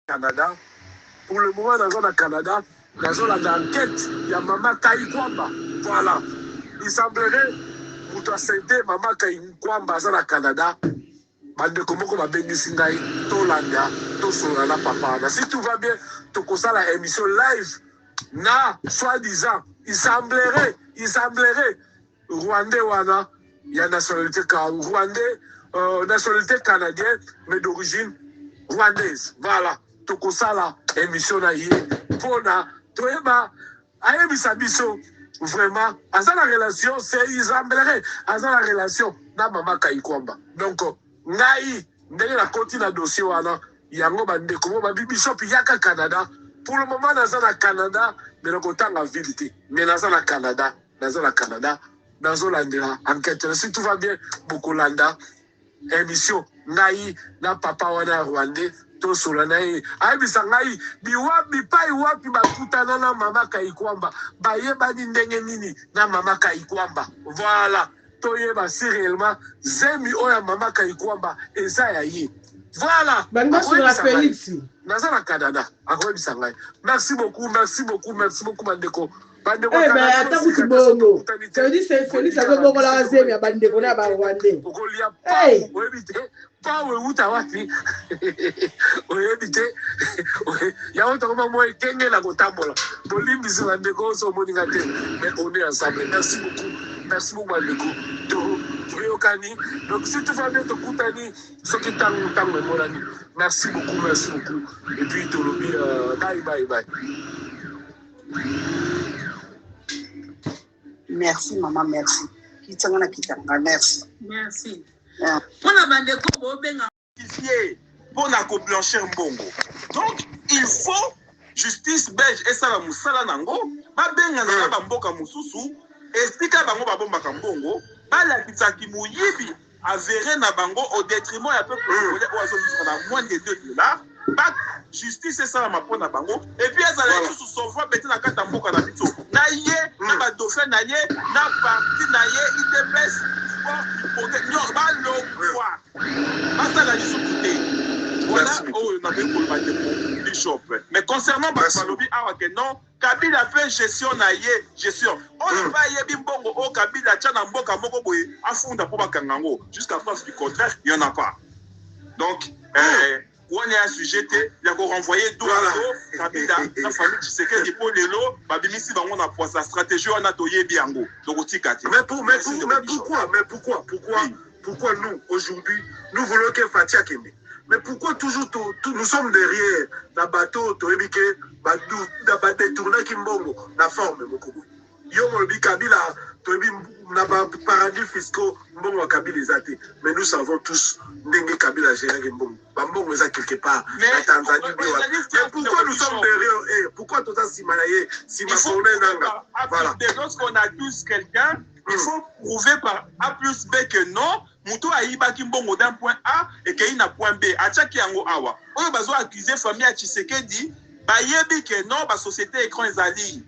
Canada. Pour le moment, dans le Canada, dans l'enquête, il y a Maman Kaïkwamba. Voilà. Il semblerait, pour toi, c'était Maman Kaïkwamba dans le Canada. Bande komoko ba bengisi ngai to landa to solala papa. Si tout va bien, tu as la émission live. Na, soi-disant, il semblerait, Rwandais wana, il y a nationalité Rwandais, nationalité canadienne, mais d'origine rwandaise. Voilà. Tu as la émission na yé. Pona, tu es ba, aye bisabiso. Vraiment, à ça la relation, c'est il semblerait, à ça la relation, na Maman Kaïkwamba. Donc, ngai ndenge na koti na dossier wana yango bande komo ba bishop yaka Canada pour le moment dans na Canada mais na kotanga ville mais dans na Canada dans landela enquête si tout va bien bokolanda émission ngai na papa wana Rwandais to solana ye ayebisa ngai biwapi pai wapi bakutana na Maman Kaïkwamba bayebani ndenge nini na Maman Kaïkwamba voilà. Toyeba si réellement zemi oya Maman Kaïkwamba eza ya ye. Voilà. Bango sur la Félix. Naza na Canada. Akoyebi sangai. Merci beaucoup bandeko. Bandeko. Eh ben attends kuti bongo. Ça veut dire c'est Félix ako bongo la zemi ya bandeko na ba Rwandais. Okolia pa. Oyebi te. Pa we uta wapi. Oyebi te. Ya on tokoma mo ekenge la kotambola. Bolimbisi bandeko so moninga te. Mais on est ensemble. Merci beaucoup bandeko. Donc si tu vas bien te koutani ce qui t'a monani. Merci beaucoup. Et puis tolobi bye. Merci maman, merci. Kitanga merci. Merci. Pour la bandeko bobenga pour na ko blanchir mbongo. Donc il faut justice belge et ça la musala nango ba benga na ba mboka mususu estika bango ba bomba mbongo ba la kitaki muyibi avéré na bango au détriment ya peuple congolais ou azo na moins de $2. Ba justice et ça la mapona bango et puis ça la sous sauver peut-être na kata mboka na biso na ye na ba dauphin na ye na parti na ye IDPS pour que ba lo quoi ba ça la discuter. Voilà, on avait pour le bishop. Mais concernant Bakalobi, non, Kabila fait gestion gestion. On ne va y bongo au Kabila tchana mboka moko boye afunda pour Bakangango. Jusqu'à preuve du contraire, il n'y en a pas. Donc, on est un sujet, il y a qu'on renvoyer d'où Kabila, la famille Tshisekedi pour les lots, Babimisi on a pour sa stratégie, on a toyé biango. Donc, pourquoi nous, aujourd'hui, nous voulons que Fatia Kembe. Mais pourquoi toujours nous sommes derrière la bateau, la bateau tournée qui mbongo, la forme, Kabila, paradis fiscaux, mbongo Kabila les mais nous savons tous, Ndenge Kabila gérer mbongo. Mbongo est quelque part, la Tanzanie. Mais pourquoi nous sommes derrière, pourquoi tout ça si malaye, si ma voilà. Lorsqu'on accuse quelqu'un, il faut prouver par A plus B que non. Moutou a ibaki mbongo d'un point A et qu'il n'a point B. Achaki yango awa. On va accuser famille à Tshisekedi. Ba yebi que non, ba société écran ezali.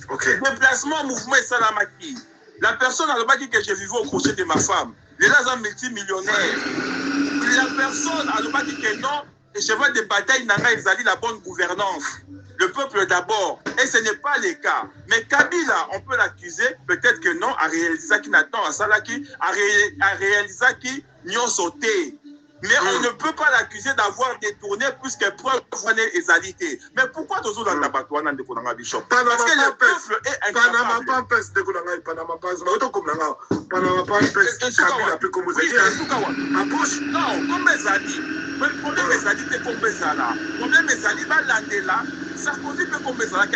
Okay. Déplacement, mouvement et salamaki. La personne a le baki que je vivais au crochet de ma femme. Les là sont multimillionnaires. La personne a le baki que non, et je vois des batailles nanga ezali la bonne gouvernance. Le peuple d'abord. Et ce n'est pas le cas. Mais Kabila, on peut l'accuser, peut-être que non, à réaliser qui n'attend à Salaki, à réaliser qui n'y ont sauté. Mais on ne peut pas l'accuser d'avoir détourné plus que preuve est égalité. Mais pourquoi toujours dans la Batouana de Konanga Bishop? Parce que le peuple est incapable. Non, comme les alliés. Le problème des alliés, c'est comme les alliés. Le problème des alliés, Sarkozy peut comme les alliés,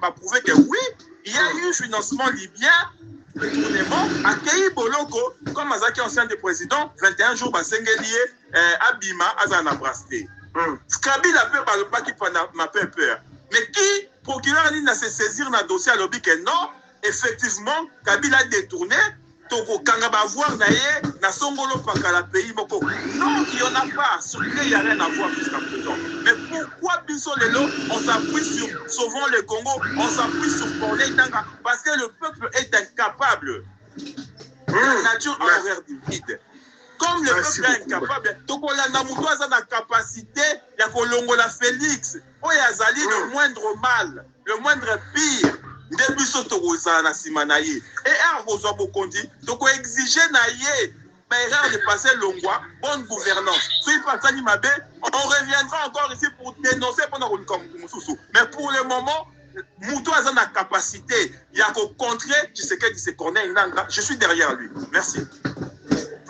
va prouver que oui, il y a eu un financement libyen. Détournement, accueilli Boloko, comme Azaki ancien des présidents, 21 jours, Basengeli, Abima, Azana Brasté. Kabila peut par le pas qui m'a fait peur. Mais qui, procureur, n'a se saisir dans le dossier à l'objet que non, effectivement, Kabila a détourné, Togo Kangaba voir naye, na Songolo Pakala pays Moko. Non, il n'y en a pas. Sur il n'y a rien à voir jusqu'à présent. Mais pourquoi Bisso Lelo, on s'appuie sur Sauvons le Congo, on s'appuie sur Corneille Nanga? Parce que le peuple est incapable. La nature a horreur du vide. Comme le peuple est incapable, tokolanda mutu aza na capacité ya kolongola Félix, oyo azali le moindre mal, le moindre pire. Nde biso tokozala na nsima na ye. Et akozwa bokondi, tokoexige na ye erreur de passer Longwa, bonne gouvernance. Si Patani Mabé, on reviendra encore ici pour dénoncer pendant le Moussoussou. Mais pour le moment, Moutou a la capacité, il y a qu'au contrer, tu sais qu'il se connaît, je suis derrière lui. Merci.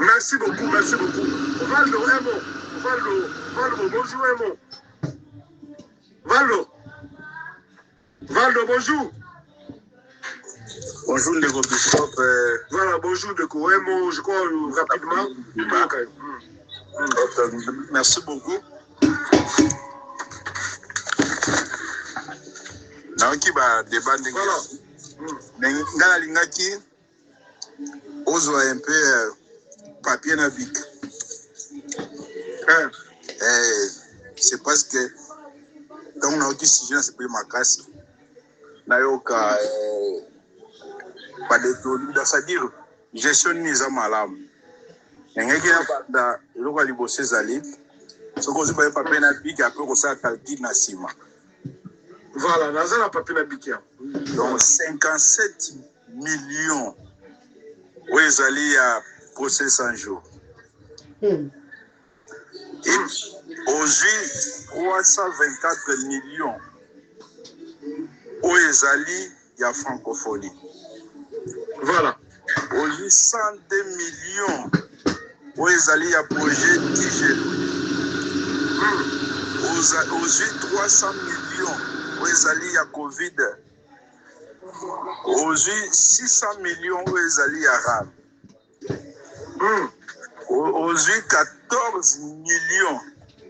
Merci beaucoup, merci beaucoup. Valdo, un mot. Valdo, bonjour, un mot. Valdo, bonjour. Bonjour, Ndeko Bishop. Voilà, bonjour, Ndeko. Un mot, je crois, rapidement. Merci beaucoup. Naoki ba débat voilà. Ngala lingaki ozwa un peu papier na bic. C'est parce que donc naoki sujet c'est plus makasi. Nayoka pas de tout, c'est-à-dire gestion nisa malamu. Ngeki na banda eloko libose zali. Soko ziba papier na bic après ko sa calcul na sima. Voilà, dans la papier na bic. Donc 57 millions. Oui, ils allaient à procès 100 jours. Et aujourd'hui, 324 millions. Oui, ils allaient à francophonie. Voilà. Aujourd'hui, 102 millions. Oui, ils allaient à projet Tigel. Aujourd'hui, 300 millions. Oui, ils allaient à Covid. Aujourd'hui, 600 millions où ils allaient à RAM. Aujourd'hui, 14 millions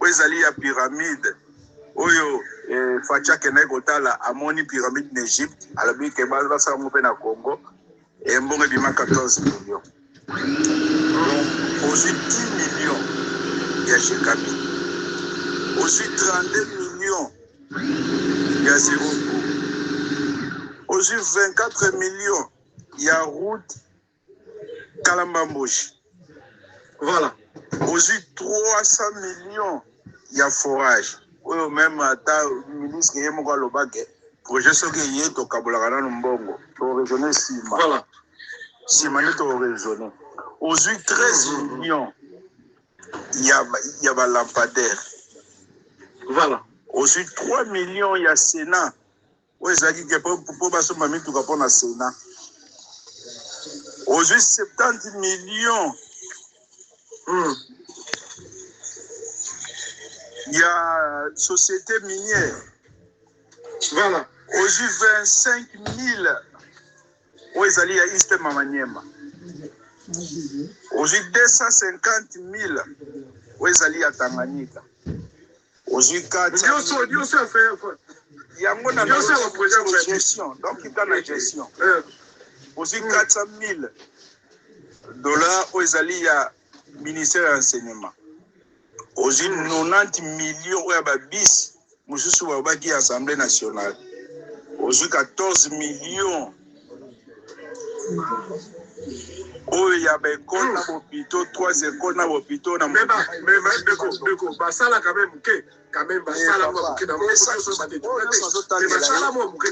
où ils allaient à Pyramide. Oyo, Fatia Kenegotala a moni pyramide d'Égypte, à la bique Balba Samoupé na Congo, et Mbonga Bima 14 millions. Aujourd'hui, 10 millions, il y a chez Kabi. Aujourd'hui, 32 millions, il y a zéro. Aujourd'hui, 24 millions, il y a route Kalambamboji. Voilà. Aujourd'hui, 300 millions, il y a forage. Oui, même à ta ministre qui est mon gars, projet ce qui est au Kaboulagana Mbongo, pour raisonner Sima. Voilà. Sima n'est au raisonner. Aujourd'hui, 13 millions, il y a lampadaire. Voilà. Aujourd'hui, 3 millions, il y a Sénat. Oui, ça dit que pour passer ma mine, tout cas pour le Sénat. Aujourd'hui, 70 millions. Il y a société minière. Voilà. Aujourd'hui, 25 000. Oui, ils allaient à East Mamaniema. Aujourd'hui, 250 000. Oui, ils allaient à Tanganyika. Aujourd'hui, 400 000. Il y a un projet de gestion. Donc, il y a la gestion. Aujourd'hui, 400 000 dollars. Oui, ils allaient à ministère de l'enseignement. Aujourd'hui, 90 millions de bis, nous qui Assemblée nationale. Aujourd'hui, 14 millions. Oh, il y a des écoles dans l'hôpital, 3 écoles dans l'hôpital. Mais ça là quand même, quand même, ça là moi,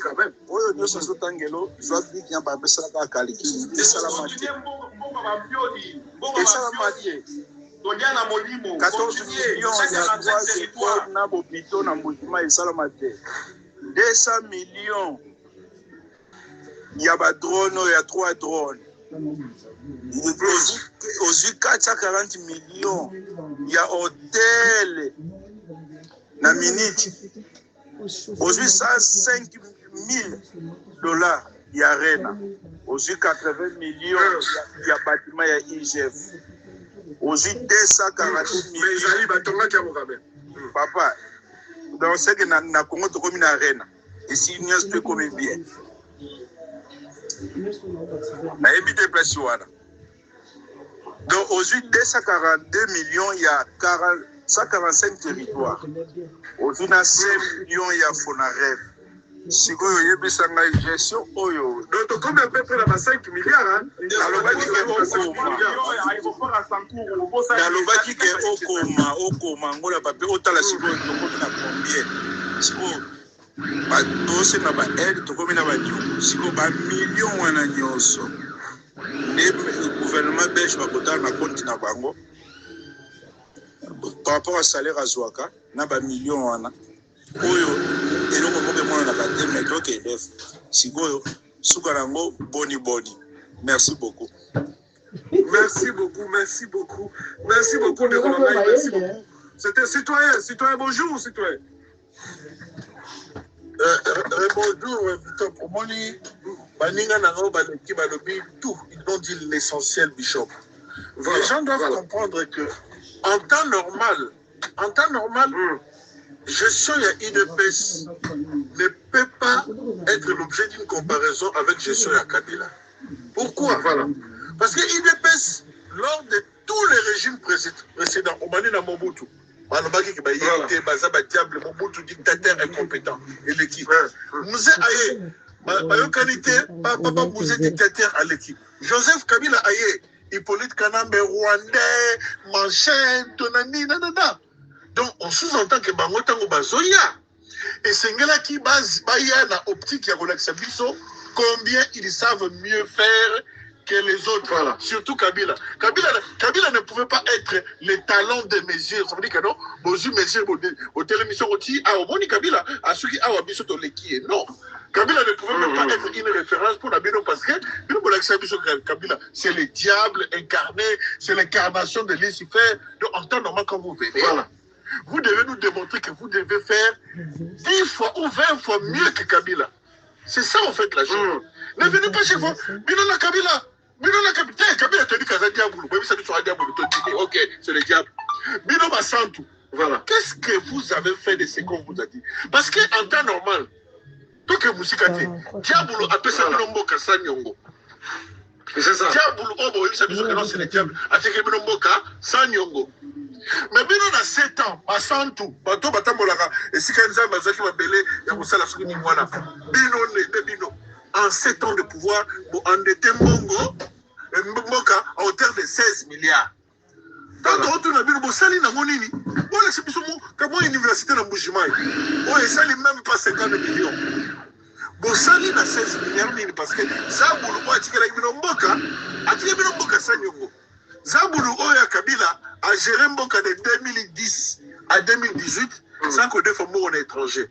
quand même. Oh, nous sommes au Tangelo, je dois dire qu'il y a pas besoin de calculer. Et ça la moitié. 14 millions, il y a 3 écoles dans l'hôpital, dans l'hôpital, et ça la moitié. 200 millions, il y a des drones, il y a 3 drones. Aujourd'hui, 440 millions, il y a hôtel, na minute. Aujourd'hui, 105 000 dollars, il y a Rena. Aujourd'hui, 80 millions, il y a bâtiment, il y a IGF. Aujourd'hui, 240 millions. Papa, dans ce que na Congo, tu commis na Rena. Et si nous sommes comme bien. Na évité place ouana. Donc aujourd'hui 242 millions, il y a 145 territoires. Aujourd'hui 5 millions, il y a Fonarev. sikoyo yebisanga gestion oyo donc comme à peu près là 5 milliards nalobaki ke okoma ngola papier otala sikoyo tokomi na combien sikoyo tosenga baaide tokomi na banyongo sikoyo bamillion wana nyonso nde gouvernement belge bakotala na compte na bango par rapport à salaire azwaka na bamillion wana oyo eloko moko emonanaka te mais toke elef sikoyo suka nango boni. Merci beaucoup. Merci beaucoup. Merci beaucoup, c'était citoyen, bonjour citoyen. Bonjour, Victor Pomoni. Baninga nango baleki balobi tout, ils ont dit l'essentiel, Bishop. Les gens doivent comprendre que en temps normal, gestion ya IDPS ne peut pas être l'objet d'une comparaison avec gestion ya Kabila. Pourquoi? Parce que IDPS, lors de tous les régimes précédents, au Mali na Mobutu, balobaki ki bayete bazaba diable Mobutu dictateur incompétent et l'équipe. Mouze Aye, bayokalité, papa Mouze dictateur à l'équipe. Joseph Kabila Aye, Hippolyte Kanambe rwandais, Manchen, Tonani, nanana. Donc on sous-entend que bango tango bazoya. Et c'est ngela qui baya na optique ya kolakisa biso combien ils savent mieux faire que les autres. Voilà. Surtout Kabila. Kabila ne pouvait pas être le talent de mesure. Ça veut dire que non, bonjour mesure, au télémission, au moni Kabila, à ceux qui ont biso to leki. Non. Kabila ne pouvait même pas être une référence pour la Bino parce que Kabila, c'est le diable incarné, c'est l'incarnation de Lucifer. Donc en temps normal, quand vous venez, vous devez nous démontrer que vous devez faire 10 fois ou 20 fois mieux que Kabila. C'est ça en fait la chose. Ne venez pas chez vous. Bino Kabila. Kabila te dit que c'est diable. Ok, c'est le diable. Bino Basantu. Voilà. Qu'est-ce que vous avez fait de ce qu'on vous a dit? Parce qu'en temps normal, tout que vous sikate, diable appelle ça Bino Mboka Sanyongo. C'est ça. Diable, c'est le diable. Attaque Bino Mboka Sanyongo. Mais Bino dans 7 ans, Basantu, Bato Batambolaka, et si Kanza Mazaki Mabele, Yamoussala Souni Mwana, Bino. En 7 ans de pouvoir, en était Mongo, Mboka à hauteur de 16 milliards. Quand on retourne à Bino, Sali na Monini, on a c'est comme une université dans Boujimaï. On est sali même pas 50 millions. Sali na 16 milliards, parce que Zaboulou, Mboka, Sanyongo. Zaboulou Oya Kabila a géré Mboka de 2010 à 2018 sans que deux femmes morts en étranger.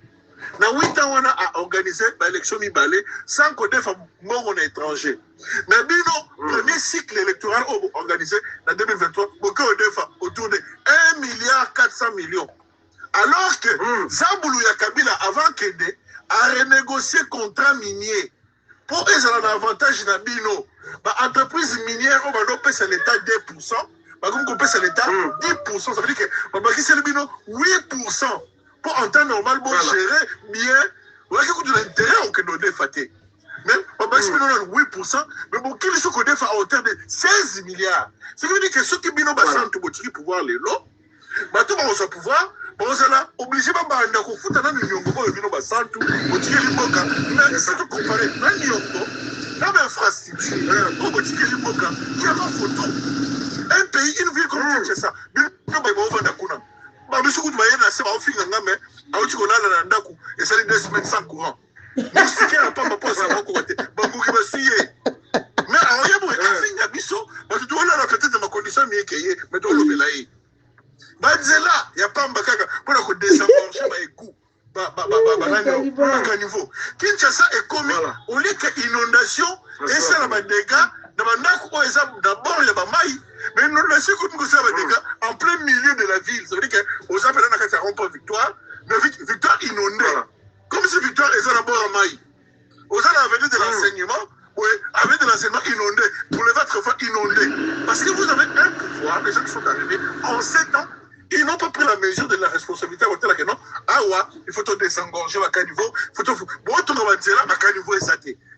Dans 8 ans, on a organisé l'élection Mibale sans que deux femmes morts en étranger. Mais Bino, premier cycle électoral organisé en 2023, beaucoup de femmes autour de 1,4 milliard. Alors que Zaboulou Kabila, avant qu'il a renégocié contrat minier pour qu'ils aient un avantage dans Bino. Entreprise minière, on va payer l'État 2%. On paye l'État 10%. Ça veut dire que c'est le Bino 8%. Pour en temps normal, pour gérer bien, on a l'intérêt que nous devons faire. Mais on va 8%, mais pour qu'ils soient à hauteur de 16 milliards. Ça veut dire que ceux qui ont pouvoir les lots, tout le monde pouvoir. Bon, c'est là, obligé de faire foutre dans le Nyongo, mais c'est tout comparé. Dans le Nyongo, dans l'infrastructure, il y a pas photo. Un pays, une ville comme Kinshasa, et ça les 2 semaines sans courant. Mais si quelqu'un n'a pas ma poche, ça va encore être. Mais alors, il y a un biso, tu dois la fête de ma condition, mais tu dois le là. Banzela, il n'y a pas un bakaka pour la désamorcer les coups. Niveau. Kinshasa est commis au lieu d'inondation et ça a des dégâts. D'abord, il y a des mailles, mais l'inondation comme ça a des dégâts en plein milieu de la ville. Ça veut dire qu'aux appels à la pas victoire, mais victoire inondée. Comme si victoire est d'abord en maille. Aux appels de l'enseignement, oui, avec de l'enseignement inondé, pour les votre fois inondé. Parce que vous avez un pouvoir, les gens qui sont arrivés en 7 ans. Ils n'ont pas pris la mesure de la responsabilité. Il faut te désengorger à quel niveau. Il faut te à quel niveau est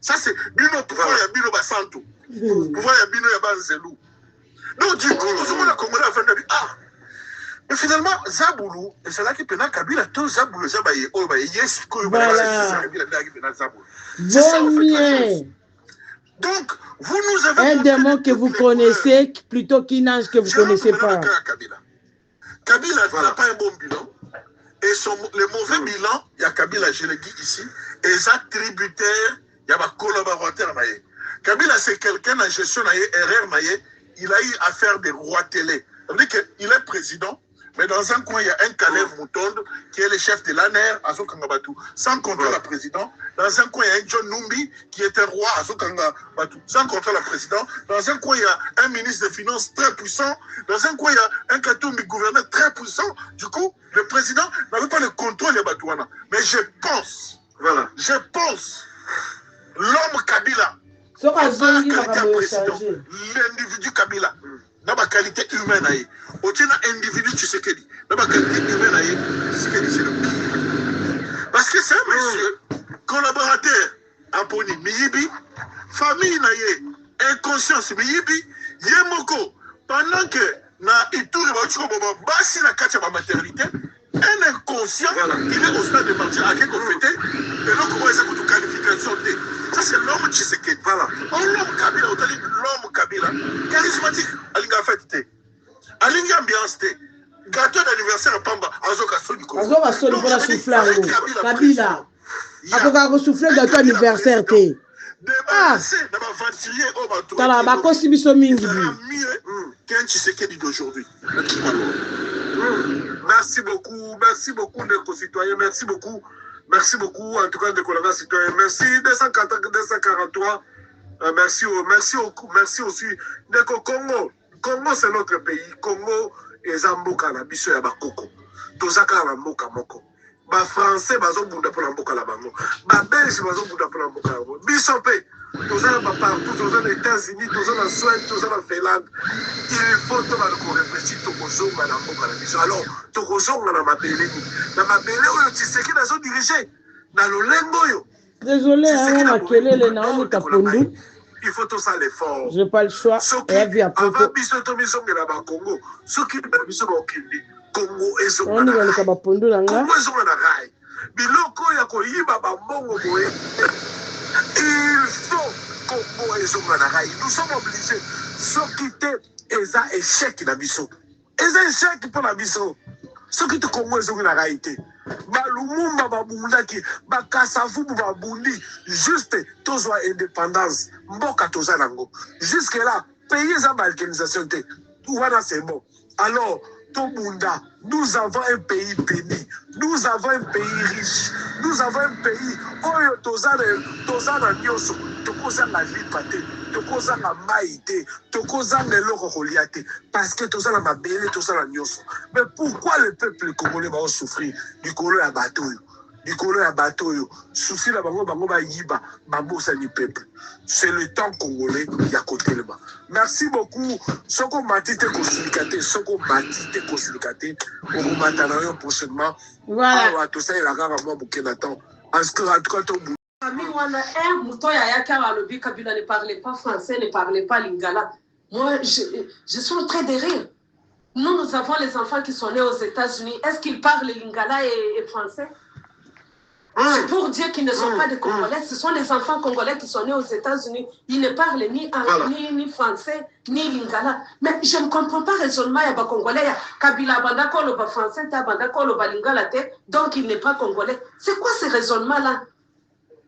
ça, c'est Bino pouvoir, il y a Bino Basantu. Pouvoir, il y a Bino Yabanzelou. Donc, du coup, nous sommes là comme on a fait. Et finalement, Zaboulou, et c'est là qu'il peut Kabila, tout Zaboulou, Zabaye, oh, yes, voilà. C'est ça, en fait, la Bon, chose. Donc, vous nous avez un montré démon que vous connaissez plutôt qu'un ange que vous ne connaissez pas. Kabila n'a pas un bon bilan. Et le mauvais bilan, il y a Kabila, je le dis ici, et les tributaires, il y a des collaborateurs. Kabila, c'est quelqu'un en gestion RR, il a eu à faire des rois télé. Ça veut dire qu'il est président, mais dans un coin, il y a un Kalev Moutonde qui est le chef de l'ANER à Zokangabatu. Sans compter la présidente. Dans un coin, il y a un John Numbi qui était roi à Zokangabatu. Sans compter la présidente. Dans un coin, il y a un ministre des Finances très puissant. Dans un coin, il y a un Katoumbi gouverneur très puissant. Du coup, le président n'avait pas le contrôle de Batouana. Mais je pense, l'homme Kabila, l'individu Kabila, dans ma qualité humaine, au tient un individu Tshisekedi, dans ma qualité humaine, Tshisekedi c'est le pire. Parce que c'est un monsieur, collaborateur, Aponi, Miyibi, famille naïe, inconscience, Miyibi, Yemoko, pendant que na Ituri, Bassi la carte de maternité, un inconscient, il est au stade de partir à quelque fêté, et donc comment est-ce que tu qualification de ça c'est l'homme Tshisekedi. Voilà. L'homme Kabila, l'homme Kabila, charismatique, Alinga fête, Alinga ambiance, gâteau d'anniversaire à Pamba, Azoka Soli. Azoka Soli pour la souffler. Kabila. Azoka souffler gâteau d'anniversaire. Ah, tala bakosi biso mingi. Qu'un Tshisekedi d'aujourd'hui. Merci beaucoup les concitoyens, merci beaucoup, en tout cas de collègues citoyens, merci 243, merci aussi de Congo. Congo c'est notre pays, Congo et Zamboka na biso ya bakoko, tozaka na mboka moko. Ba français bazobunda pour la mboka la bango, ba belge bazobunda pour la mboka la bango. Biso pe tozala ba partout, tozala aux États-Unis, tozala en Suède, tozala en Finlande. Il faut que réfléchir tokozonga na mboka na biso. Alors tokozonga na mabele ni. Na mabele oyo Tshisekedi nazo diriger na lolengo yo. Désolé hein, makelele na on tapondu. Il faut tout ça l'effort. J'ai pas le choix. Avant biso to misonga na ba Congo, soki ba biso ba okindi. Congo ezonga na rai. Congo ezonga na rai. Biloko ya koyiba ba mbongo boye. Il faut Congo ezonga na rai. Nous sommes obligés. Soki te eza échec na biso. Eza échec pour la biso. Soki te Congo ezonga na rai te. Ba Lumumba ba bundaki, ba Kasavubu ba bundi, juste tozwa indépendance. Mboka toza nango. Jusque là, pays eza ba organisation te. Voilà c'est bon. Alors Tobunda, nous avons un pays béni, nous avons un pays riche, nous avons un pays oyo tozana nyoso, tokozanga lipate, tokozanga maïté, tokozanga eloko koliate, parce que tozana mabele, tozana nyoso. Mais pourquoi le peuple congolais va souffrir du colo ya bateau? Du colo ya bateau, souci la bango ba yiba, babosa ni peuple. C'est le temps congolais ya côté là-bas. Merci beaucoup. Soko matite kosilikate, soko matite kosilikate, on matana prochainement. Voilà. Tout ça il a grave moi bouquet temps. En tout cas tout Kabila ne parlait pas français, ne parlait pas lingala. Moi, je suis en train de rire. Nous avons les enfants qui sont nés aux États-Unis. Est-ce qu'ils parlent lingala et français? C'est pour dire qu'ils ne sont pas des Congolais. Ce sont les enfants congolais qui sont nés aux États-Unis. Ils ne parlent ni anglais, ni français, ni lingala. Mais je ne comprends pas le raisonnement. Il y a des Congolais. Kabila banda ko loba français, ta banda ko loba lingala te. Donc il n'est pas congolais. C'est quoi ce raisonnement-là?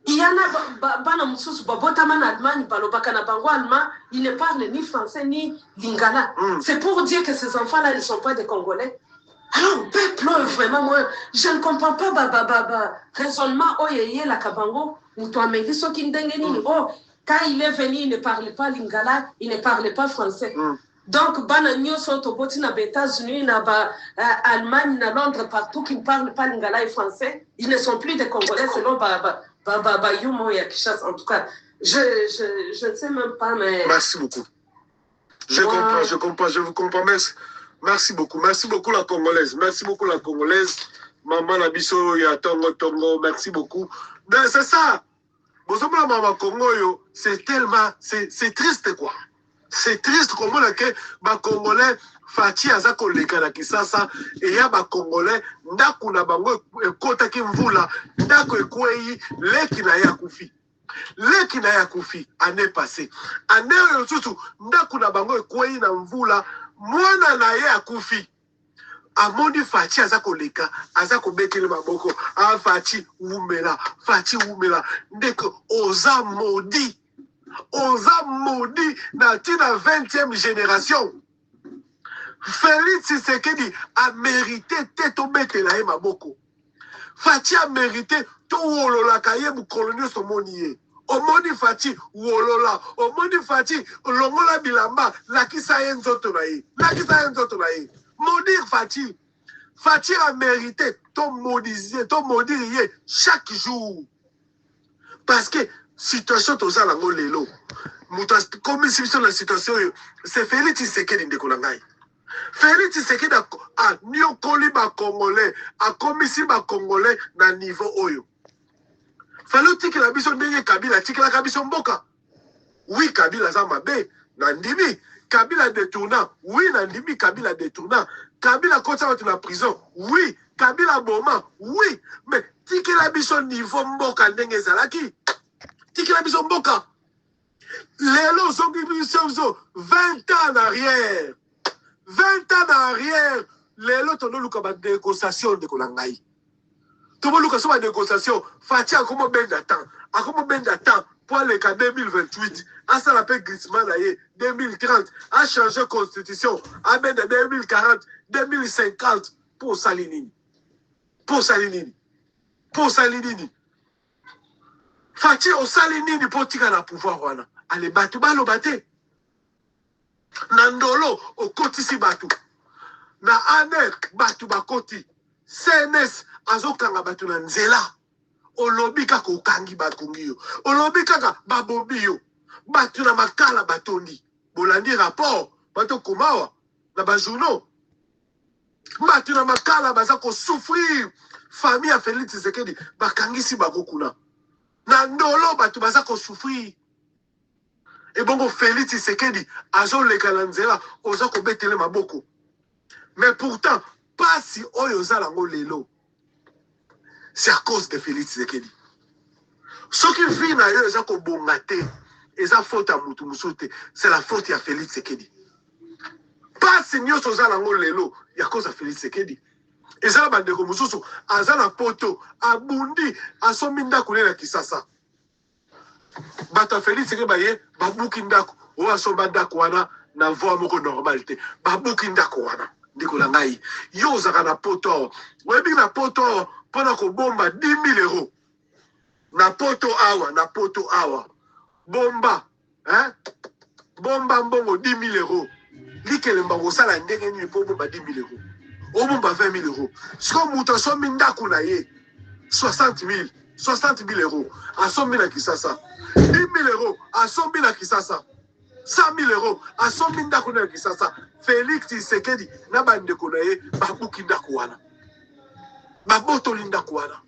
Il y en a bana mususu babotama en Allemagne, balobaka na bango allemand, ils ne parlent ni français ni lingala. C'est pour dire que ces enfants-là ne sont pas des Congolais. Alors, peuple, vraiment, moi, je ne comprends pas raisonnement, oh, la kabango, ou toi, mais ils sont qui oh, quand il est venu, il ne parlait pas lingala, il ne parlait pas français. Donc, bananyo sont au bout na États-Unis, na Allemagne, na Londres, partout, qui ne parlent pas lingala et français, ils ne sont plus des Congolais selon Yumo et Kishas. En tout cas, je ne sais même pas, mais. Merci beaucoup. Je vous comprends, merci beaucoup la Congolaise, maman Nabiso ya Tongo, merci beaucoup. Ben c'est ça. Maman Congo, c'est tellement, c'est triste quoi. C'est triste comment les Congolais Fachi aza koleka na Kisasa et ya ba Congolais ndako na bango ekota ki mvula ndako ekwei leki na ya kufi. Leki na ya kufi année passée. Année oyo susu ndako na bango ekwei na mvula mwana na ya kufi. Amoni Fachi aza koleka aza kobekele maboko Fachi umela ndeko oza maudit na tina 20e génération. Félix Tshisekedi a mérité Teto Betela et Maboko. Fachi a mérité to wolola kaye bu colonel somoniye. Omoni Fachi wolola. Omoni Fachi longola bilamba lakisa enzoto na ye. Maudire Fachi. Fachi a mérité to maudire chaque jour. Parce que situation toza la lelo. Comme si la situation c'est Félix Tshisekedi ndeko na ngai. Félix Tshisekedi a nyokoli ba Congolais, a komisi ba Congolais na niveau oyo. Fallait que la biso ndenge Kabila tikela kabiso mboka. Oui, Kabila za mabe na ndimi. Kabila détournant. Oui, na ndimi Kabila détournant. Kabila kota watu na prison. Oui, Kabila boma. Oui, mais tikela biso niveau mboka ndenge zalaki. Tikela biso mboka. Lelo zongi biso 20 ans en arrière. 20 ans en arrière, les lots ont eu des négociations de Kolangaï. Tout le monde a eu des négociations. Fachi a comment ben d'attendre. A comment ben d'attendre pour aller en 2028. À ça l'appel Griezmann 2030. A changé la constitution. A ben de 2040, 2050 pour Salinini. Fachi au Salinini pour tirer le pouvoir. Allez, battu, balo batté. Nandolo au kotisi batu na aner batu bakoti CNS azokanga batu na nzela olobi kaka okangi bakungiyo olobi kaka babombiyo batu na makala batondi bolandi rapport bato kumawa na bajournaux batu na makala baza ko souffrir famille ya Félix Tshisekedi bakangisi bakokuna na ndolo batu baza ko souffrir. Et bon, Félix Tshisekedi, azo le kalanzela, oza ko betele maboko. Mais pourtant, pas si oyoza lango lelo. C'est à cause de Félix Tshisekedi. Ce qui vit na yo oza ko bongate, eza faute à mutu musote, c'est la faute à Félix Tshisekedi. Pas si nyos oza lango lelo, y a cause à Félix Tshisekedi. Eza la bande ko mususu, azana poto, abundi, asominda kule na Kisasa. Bata Félix Tshisekedi babuki ndako o asomba ndako wana na voie moko normalité babuki ndako wana ndiko la ngai yo zaka na poto webi na poto pona ko bomba 10 000 euros na poto awa bomba bomba mbongo 10 000 euros likele mbango sala ndenge ni po bomba 10 000 euros o bomba 20 000 euros siko muto asombi ndako na ye 60 000 euros asombi na Kisasa 10 000 euros asombi na Kisasa 100 000 euros asombi ndako na Kisasa. Félix Tshisekedi na bandeko na ye babuki ndako wana babotoli ndako wana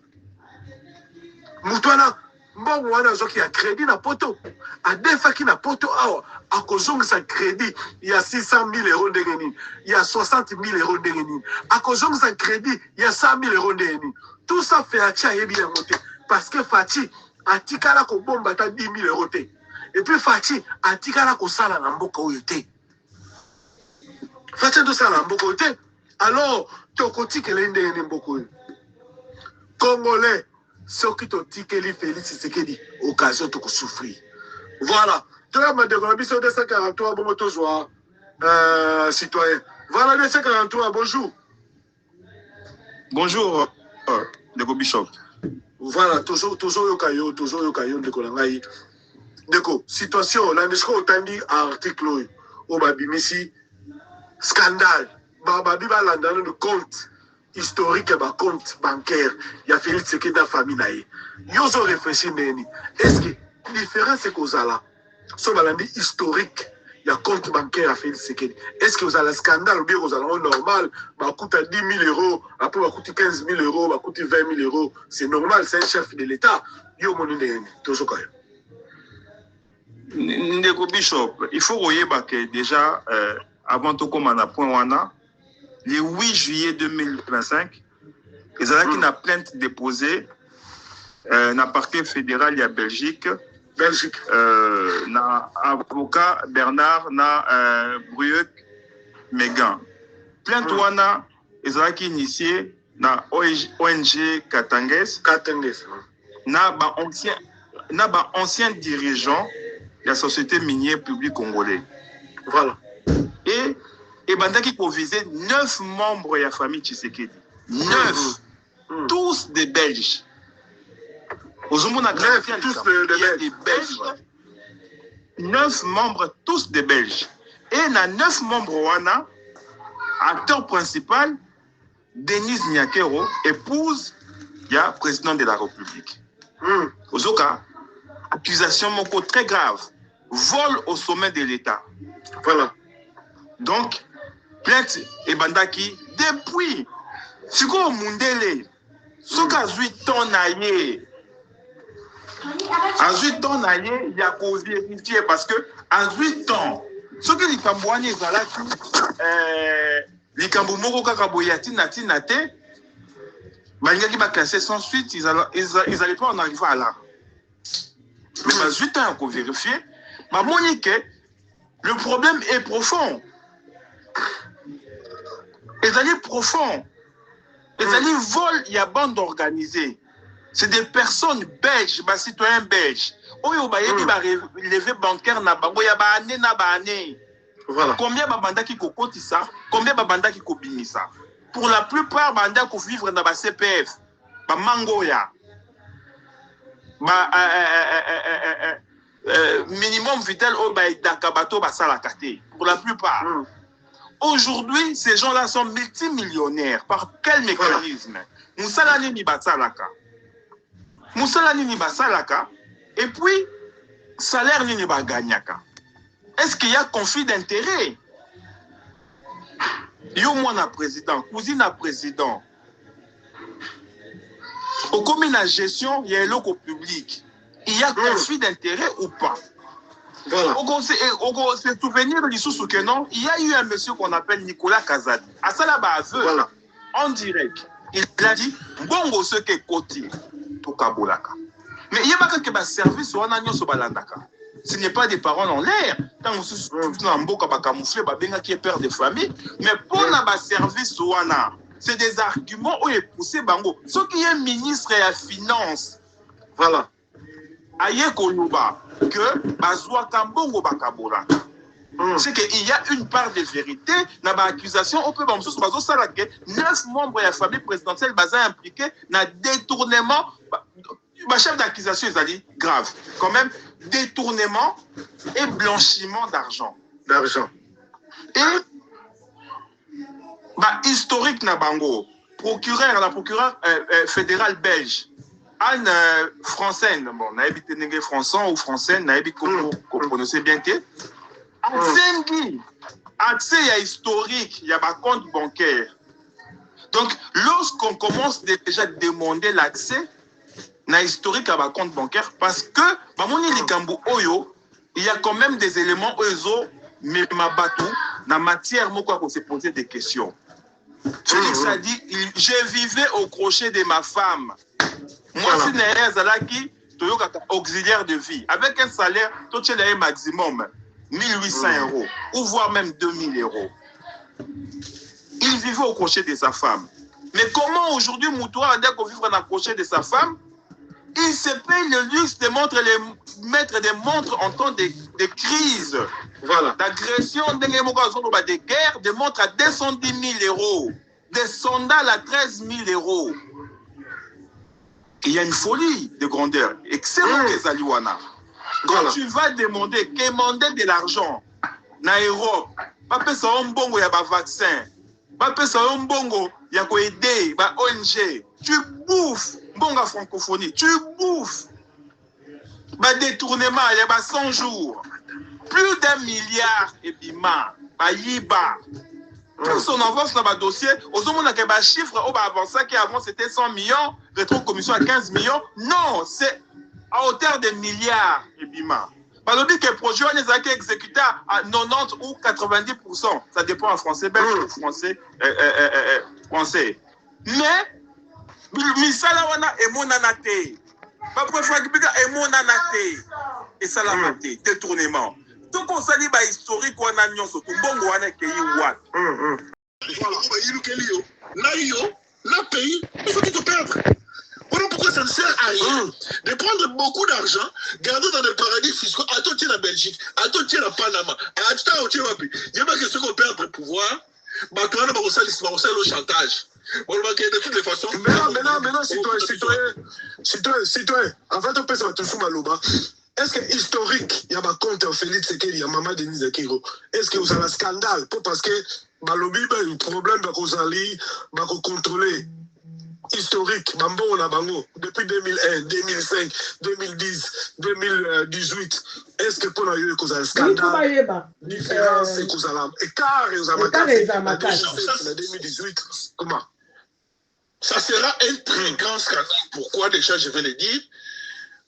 mutu wana mbongo wana azoki ya crédit na poto adefaki na poto awa akozongisa crédit ya 600 000 euros ndenge nini ya 60 000 euros ndenge nini akozongisa crédit ya 100 000 euros ndenge nini. Tout ça fait Fachi ayebi yango te parce que Fachi atikala ko bomba ta 10 000 euros te et puis Fachi atikala ko sala na mboka oyo te. Fachi ndo sala na mboka oyo te. Alors tokotikele ndenge ni mboka oyo Congolais soki totikeli Félix Tshisekedi occasion to ko souffrir. Voilà. Toi ma dégola biso 243 bon tozwa citoyen. Voilà 243 bonjour. Bonjour Ndeko Bishop. Voilà, toujours yokayo ndeko langai. Ndeko, situation, la nesko otandi article au babimisi scandale. Babi balandana de compte historique ba compte bancaire. Ya Félix Tshisekedi na famille na ye. Yozo réfléchir neni. Est-ce que différence c'est kozala? So balandi historique. Il y a compte bancaire à Félix Tshisekedi. Est-ce que vous avez un scandale ou bien vous avez un normal? Bah, coûte 10 000 euros, après va coûter 15 000 euros, va coûter 20 000 euros. C'est normal, c'est un chef de l'État. Yo mon toujours quand même. Ndeko Bishop, il faut regarder que déjà, avant tout comme on a point wana, le 8 juillet 2025, ils ont une plainte déposée dans le parquet fédéral de Belgique, na avocat Bernard na Bruyek Megan. Plainte wana, ils ont initié na ONG Katanges, na ba ancien dirigeant de la société minière publique congolaise. Voilà. Et bandaki pour viser 9 membres de la famille Tshisekedi. 9. Tous des Belges. Tous des Belges. 9 membres, tous des Belges. Et dans 9 membres, wana, acteur principal, Denise Nyakero, épouse du président de la République. Ozoka, accusation moko très grave. Vol au sommet de l'État. Voilà. Donc, plainte et bandaki, depuis, si vous mundele, ce qu'à 8 ans naïe, à 8 ans naïe, il y a qu'à vérifier parce que à 8 ans, ce que les Cambouani zalaki, les Cambouamoko kakaboyati nati nate, bandaki va classer sans suite, ils n'allaient pas en arriver à là. Mais à 8 ans, il faut vérifier. Mais Monique, le problème est profond. Les alliés profonds. Les alliés volent, il y a bande organisée. C'est des personnes belges, des citoyens belges. Oyo ba yebi ba relevé bancaire na bango ya ba année na ba année. Voilà. Combien ba banda ki ko kotisa, combien ba banda ki ko binisa. Pour la plupart banda ko vivre na ba CPF, ba mangoya. Ba minimum vital au ba dakabato ba salakate. Pour la plupart. Aujourd'hui, ces gens-là sont multimillionnaires. Par quel mécanisme? Moussalani ni batsalaka. Moussalani ni batsalaka. Et puis, salaire ni baganyaka. Est-ce qu'il y a conflit d'intérêt? Yo moi président, cousine à président. Au commun de gestion, il y a un local public. Il y a conflit d'intérêt ou pas? Voilà. Au souvenir du sous-soukenon, il y a eu un monsieur qu'on appelle Nicolas Kazadi. À ça là-bas, voilà. En direct, il a dit bongo ce qui est côté to kabolaka. Mais il y a pas que service ou un sur balandaka. Ce n'est pas des paroles en l'air. Quand on se mboka ba camoufler ba benga qui est père de famille, mais pour la service ou c'est des arguments où est poussé bango. Ce qui est ministre et la finance. Voilà. Aye koluba que bazwa kambongo bakabola. C'est qu'il y a une part de vérité dans l'accusation. On peut voir que 9 membres de la famille présidentielle sont impliqués dans le détournement. Le chef d'accusation, il a dit grave. Quand même, détournement et blanchiment d'argent. Et historique Nabango, la procureure fédérale belge, Anne française, bon, on a habité négué français ou français, on a habité qu'on prononçait bien que. Accès historique, il y a un compte bancaire. Donc, lorsqu'on commence déjà à demander l'accès, na historique à un compte bancaire, parce que, il y a quand même des éléments où mais ma bateau, dans matière, moi, on s'est posé des questions. Félix a dit, je vivais au crochet de ma femme. Moi, c'est Nérez Zalaki, auxiliaire de vie. Avec un salaire, tout est un maximum, 1800 €, ou voire même 2000 €. Il vivait au crochet de sa femme. Mais comment aujourd'hui, Moutoua a dit qu'on vivre dans le crochet de sa femme? Il se paye le luxe de mettre des montres en temps de crise, voilà, d'agression, de guerre, des montres à 210 000 €, des sandales à 13 000 €. Il y a une folie de grandeur. Excellent les Aliwana. Quand tu vas demander de l'argent en Europe, pas ça un bongo, il y a un vaccin, pas ça un bongo, il y a aider, ONG, tu bouffes, bonga francophonie, tu bouffes. Détournement, il y a 100 jours, plus d'1 milliard et bima, Yiba. Plus on avance dans le dossier, aux hommes, on a des chiffres, on va avancer qu'avant c'était 100 millions, rétro-commission à 15 millions. Non, c'est à hauteur de milliards et bima. balobi que projet wana ezalaki exécuté à 90 ou 90%. Ça dépend en français, belge ou français. Mais misala wana emonana te. Bapréféré bika emonana te. Esalama te, détournement. Donc on sali ba historique wana nyonso to mbongo wana ekei wana. Le pays, il faut tout perdre. Voilà pourquoi ça ne sert à rien de prendre beaucoup d'argent, garder dans des paradis fiscaux, attends, la Belgique, attends, la Panama, attends, il n'y a pas question qu'on perde le pouvoir, mais on va au chantage. De toutes les façons. Maintenant, citoyen, avant de passer à tout Maloba, est-ce que historique, il y a un compte Félix Sekeli, il y a Maman Denise Akiro, est-ce que vous avez un scandale? Parce que Malobi, il y a un problème, vous allez contrôler. Historique, Mambo on a bango, depuis 2001, 2005, 2010, 2018. Est-ce que pour nous, vous avez un scandale? Différence, c'est que vous avez un écart, vous avez un 2018. Comment? Ça sera un très grand scandale. Pourquoi déjà, je vais le dire?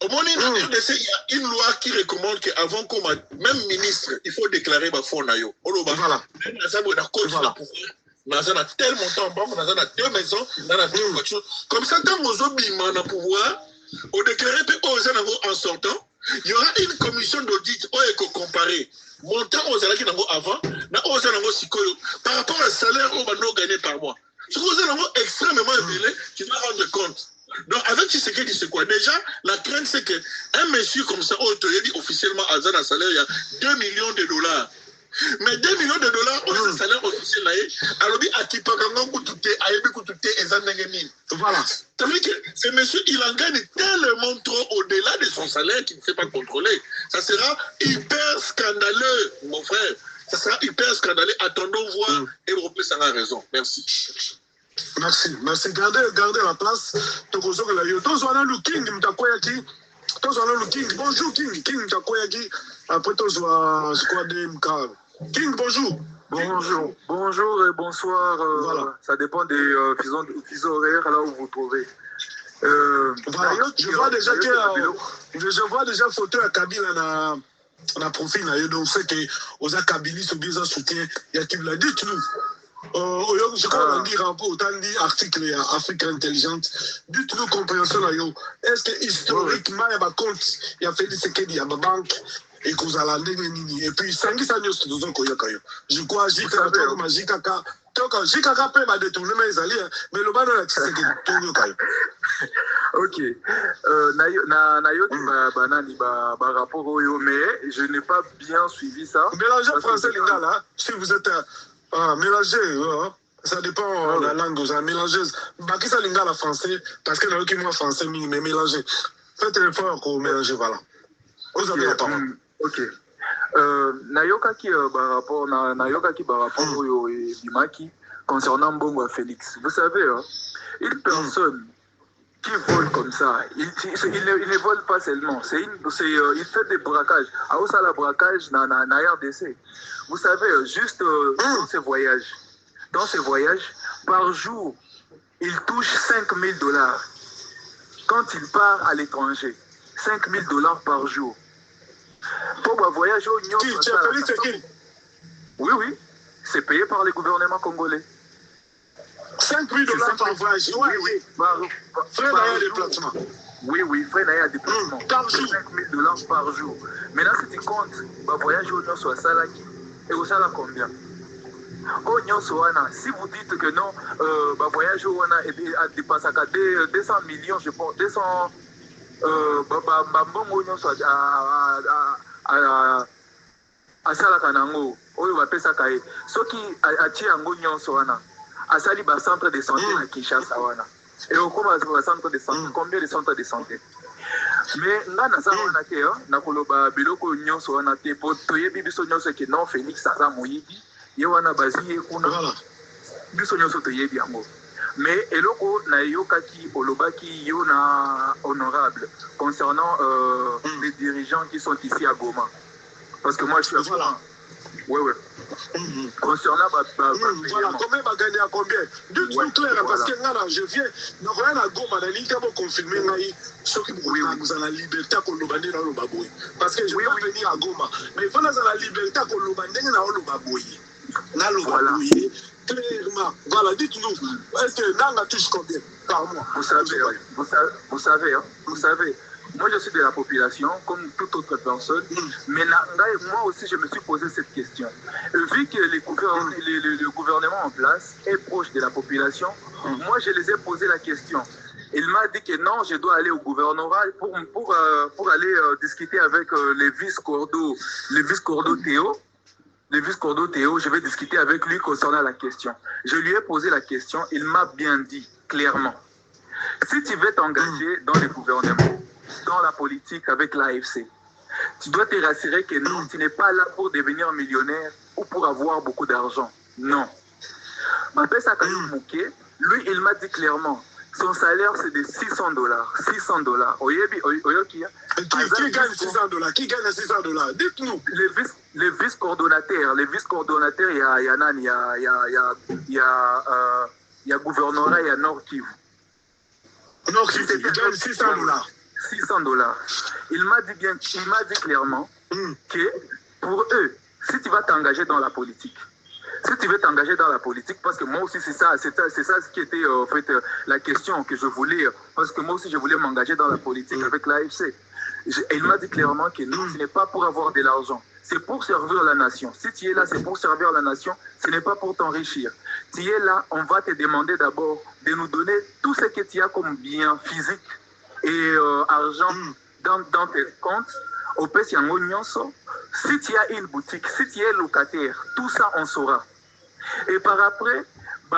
Au moins, il y a une loi qui recommande qu'avant qu'on même ministre, il faut déclarer ma fonds. Voilà. Dans un tel montant en banque, dans un deux maisons, dans un deux voitures. Comme ça, quand vous avez un pouvoir, on déclare en sortant, il y aura une commission d'audit où il faut comparer montant aux salaires avant, par rapport au salaire qu'on va gagner par mois. Ce que vous avez extrêmement élevé, tu dois rendre compte. Donc, avec ce qui dit, c'est quoi? Déjà, la crainte, c'est qu'un monsieur comme ça, officiellement, à un salaire, il y a 2 millions de dollars. Mais 2 millions de dollars, on a un salaire officiel là. Alors, voilà. Ça veut dire que ce monsieur, il en gagne tellement trop au-delà de son salaire qu'il ne sait pas contrôler. Ça sera hyper scandaleux, mon frère. Ça sera hyper scandaleux. Attendons voir et Européen ça a raison. Merci. Merci. Gardez la place. Bonjour King Mtakoyaki. Après je crois DMK. King, bonjour. Bonjour et bonsoir. Voilà. Ça dépend des fuseaux horaires là où vous vous trouvez. Voilà. Je vois déjà photo à Kabila na profil na yo, donc c'est que aux Kabylie sont bien soutien. Il y a qui l'a dit nous. Je crois qu'on dit rapport autant dit article Afrique intelligente. Dites-nous compréhension là yo. Est-ce que historiquement il y a un compte, il y a fait ce qu'il y a une banque et que vous allez nini et puis sangi sanyo c'est dans un koyokayo. Je crois Jika peut m'a détourné mais ils allaient mais le ban là c'est que koyokayo. Ok. Nayo banani ba rapport oyo mais je n'ai pas bien suivi ça. Mélangez français lingala si vous êtes mélanger, ça dépend de la langue, vous avez mélangé. Baki ça lingala français, parce que là, qui moi français, mais mélanger. Faites l'effort pour mélanger, voilà. Vous avez la parole. Ok. Nayoka qui par rapport au Bimaki concernant Mbongo Félix. Vous savez, une personne qui vole comme ça, il ne vole pas seulement, il fait des braquages. À où ça la braquage na RDC. Vous savez, juste dans ces voyages, par jour, il touche 5 000 $. Quand il part à l'étranger, 5 000 $ par jour. Pour un voyage au Nyon. Oui, c'est payé par les gouvernements congolais. 5 000 $ par voyage. Oui. Frais d'ailleurs déplacement. Oui, frais d'ailleurs déplacement. Par jour. 5 000 $ par jour. Maintenant, si tu comptes, le voyage au Nyon soit salaki. Et vous savez combien? Au Nyon Soana, si vous dites que non, le voyage au Nyon a dépassé 200 millions, je pense, 200. Mbongo Nyon soit à Salakanango, où va payer ça. Ce qui a tiré en Nyon Soana. À Sali, le centre de santé à Kinshasa. Et au cours du centre de santé, combien de centres de santé? Mais là, nous avons biloko nyonso wana te po toyebi biso nyonso ke non Félix aza moyibi ye wana bazi kuna biso nyonso toyebi yango. Mais eloko na yokaki olobaki yo na honorable concernant les dirigeants qui sont ici à Goma. Parce que moi je suis à Goma. Ouais. Concernant voilà, combien va gagner à combien? Dites-nous clair, parce que là, je viens, donc rien à Goma, la ligne, comment confirmer ceux qui vous avez la liberté qu'on nous bande dans le babouille. Parce que je vais venir à Goma, mais il faut la liberté qu'on nous bande dans le babouille. Là, le babouille, clairement. Voilà, dites-nous, est-ce que Nanga touche combien par mois? Vous savez, moi je suis de la population comme toute autre personne, mais moi aussi je me suis posé cette question. Vu que le gouvernement en place est proche de la population, moi je les ai posé la question. Il m'a dit que non, je dois aller au gouvernorat pour aller discuter avec les vice-cordos Théo. Le vice-cordo Théo, je vais discuter avec lui concernant la question. Je lui ai posé la question, il m'a bien dit clairement. Si tu veux t'engager dans le gouvernement, dans la politique avec l'AFC, tu dois te rassurer que non, tu n'es pas là pour devenir millionnaire ou pour avoir beaucoup d'argent. Non. Lui, il m'a dit clairement, son salaire c'est de $600. Qui gagne $600? Qui gagne $600? Dites-nous. Les vice-coordonnateurs, il y a gouvernorat, il y a Nord Kivu. Nord Kivu, il gagne $600. $600. Il m'a dit clairement que pour eux, si tu vas t'engager dans la politique, parce que moi aussi c'est ça ce qui était en fait la question que je voulais, parce que moi aussi je voulais m'engager dans la politique avec l'AFC. Il m'a dit clairement que non, ce n'est pas pour avoir de l'argent, c'est pour servir la nation. Si tu es là, c'est pour servir la nation, ce n'est pas pour t'enrichir. Tu es là, on va te demander d'abord de nous donner tout ce que tu as comme bien physique et argent dans tes comptes. Au PS Yango Nyonso, si tu as une boutique, si tu es locataire, tout ça on saura. Et par après, il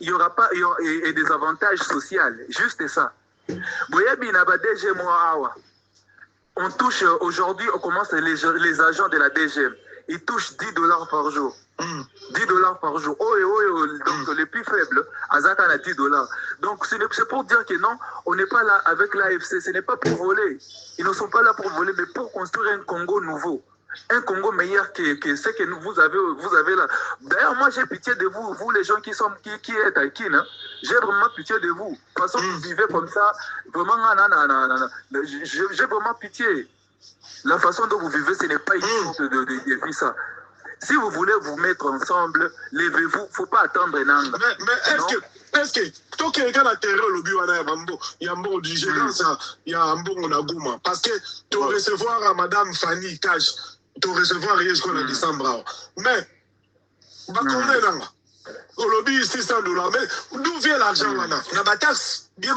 n'y aura pas et des avantages sociaux, juste ça. On touche aujourd'hui, on commence les agents de la DGM, ils touchent $10 par jour. $10 par jour. Donc les plus faibles, Azaka a $10. Donc c'est pour dire que non, on n'est pas là avec l'AFC, ce n'est pas pour voler. Ils ne sont pas là pour voler, mais pour construire un Congo nouveau. Un Congo meilleur que ce que vous avez là. D'ailleurs, moi j'ai pitié de vous, vous les gens qui êtes à Kin. Hein. J'ai vraiment pitié de vous. De toute façon, vous vivez comme ça. Vraiment, j'ai vraiment pitié. La façon dont vous vivez, ce n'est pas une sorte de vie ça. Si vous voulez vous mettre ensemble, levez-vous. Il ne faut pas attendre Nanga. Mais est-ce que toi qui es à terre le but il y a un bon digérance, il y a un bon Naguma. Parce que tu vas recevoir à Madame Fanny Cash, tu vas recevoir rien jusqu'en décembre. Mais, au lobby, $600. Mais d'où vient l'argent là? Il y a des taxes. Bien,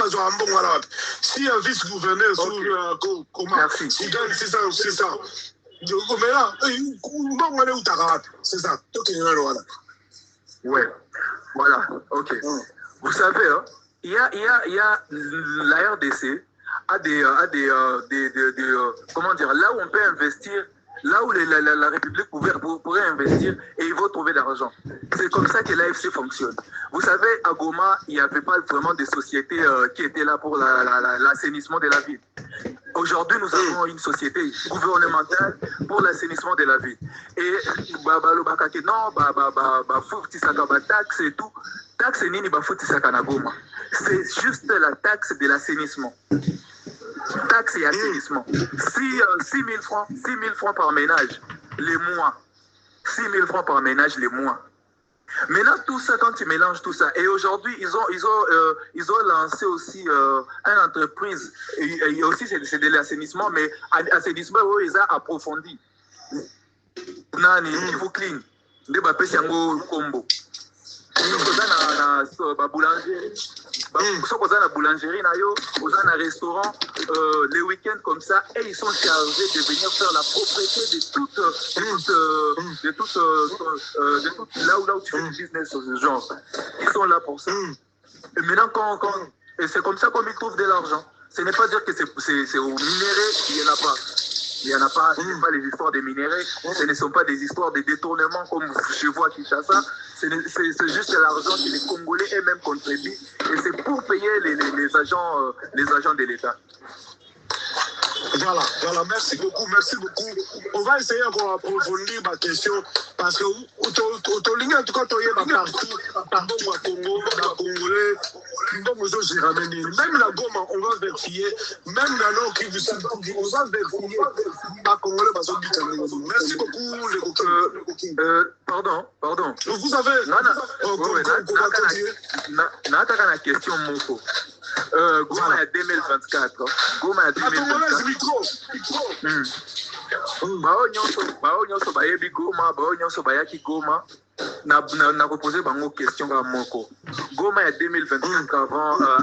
si un vice-gouverneur comment il gagne 600. Mais là, c'est ça. Ouais, voilà, ok. Vous savez, hein, il y a la RDC comment dire, là où on peut investir, là où la République pourrait investir et ils vont trouver de l'argent. C'est comme ça que l'AFC fonctionne. Vous savez, à Goma, il n'y avait pas vraiment de sociétés qui étaient là pour l'assainissement de la ville. Aujourd'hui, nous avons une société gouvernementale pour l'assainissement de la ville. Et taxe et tout. Taxe nini bafutisaka na Goma. C'est juste la taxe de l'assainissement. Taxe et assainissement. 6 000 francs par ménage les mois. 6 000 francs par ménage les mois. Maintenant, tout ça, quand tu mélanges tout ça, et aujourd'hui, ils ont lancé aussi une entreprise, et aussi c'est de l'assainissement, mais assainissement, ils ont approfondi. Nani, Kivu Clean, de Bapesi Yango Kombo. Boulangerie, un restaurant, les week-ends comme ça, et ils sont chargés de venir faire la propriété de tout là où tu fais du business de ce genre. Ils sont là pour ça. Et maintenant, et c'est comme ça qu'on y trouve de l'argent. Ce n'est pas dire que c'est au minéré, il n'y en a pas. Il n'y en a pas, ce n'est pas les histoires des minéraux, ce ne sont pas des histoires de détournement comme je vois à Kinshasa, c'est juste l'argent que les Congolais eux-mêmes contribuent et c'est pour payer les agents de l'État. Voilà, merci beaucoup. On va essayer d'approfondir ma question parce que en tout cas, partout au Congo, dans Congolais, même la Goma, on va vérifier, même la Nord qui on va vérifier à Congolais. Merci beaucoup, les coquins. Pardon. Vous avez. La question, Moko. Goma à 2024. Goma à 2024. Bao nyonso bayebi Goma, bao nyonso bayaki Goma. Na reposé bango question à Moko. Goma à 2024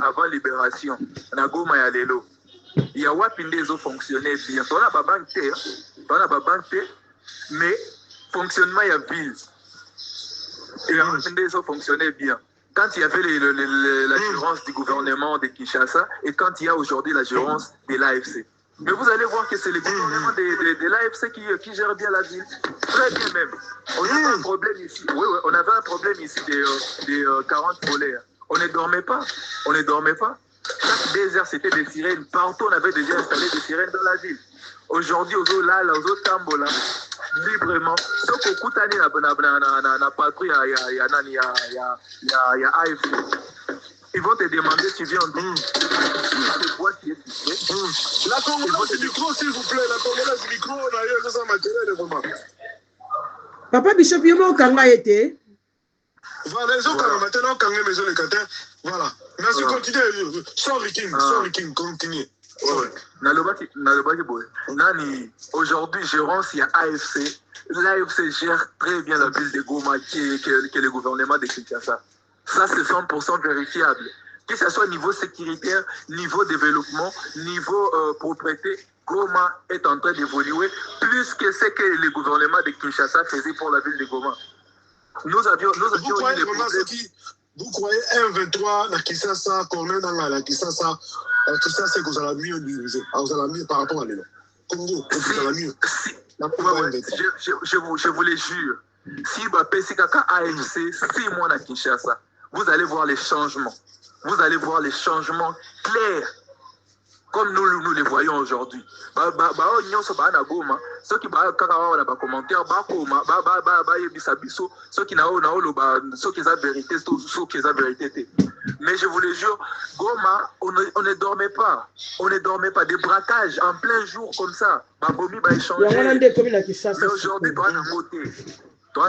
avant libération. Na Goma ya lelo. Il y a wapi ndezo fonctionner bien. Tona ba banque mais fonctionnement ya ville. Et la ndezo fonctionner bien. Quand il y avait la gérance du gouvernement de Kinshasa et quand il y a aujourd'hui la gérance de l'AFC. Mais vous allez voir que c'est le gouvernement de l'AFC qui gère bien la ville. Très bien même. On avait un problème ici. Oui, on avait un problème ici des 40 volets. On ne dormait pas. Chaque 2 heures, c'était des sirènes. Partout, on avait déjà installé des sirènes dans la ville. Aujourd'hui, aux autres Tambola, librement. Sauf qu'au Koutani, na patrouille, il y a AFC. Ils vont te demander si tu viens en La Congolaise du micro, s'il vous plaît. La Congolaise du micro, on a eu ça matériel, vraiment. Papa Bishop, Yomo Kanga était. Voilà, les autres, maintenant, quand les maisons les catins. Voilà. Merci, continuez. Sorry King, continue. Aujourd'hui, gérance, il y a AFC. L'AFC gère très bien la ville de Goma qui est le gouvernement de Kinshasa. Ça, c'est 100% vérifiable. Que ce soit niveau sécuritaire, niveau développement, niveau propriété, Goma est en train d'évoluer plus que ce que le gouvernement de Kinshasa faisait pour la ville de Goma. Nous avions eu des problèmes. Vous croyez 1-23 la Kinshasa, qu'on est dans la Kinshasa, Kinshasa, c'est que vous allez mieux par rapport à l'élo. Congo, vous allez mieux. Je vous le jure. Si Mbappé Kaka AFC 6 mois à Kinshasa, vous allez voir les changements. Vous allez voir les changements clairs, comme nous les voyons aujourd'hui. Ceux qui ont commentaires, ceux qui ont vérité, ceux qui ont vérité. Mais je vous le jure, Goma, on ne dormait pas. On ne dormait pas. Des braquages en plein jour comme ça. Babomi va échanger. Mais aujourd'hui, toi,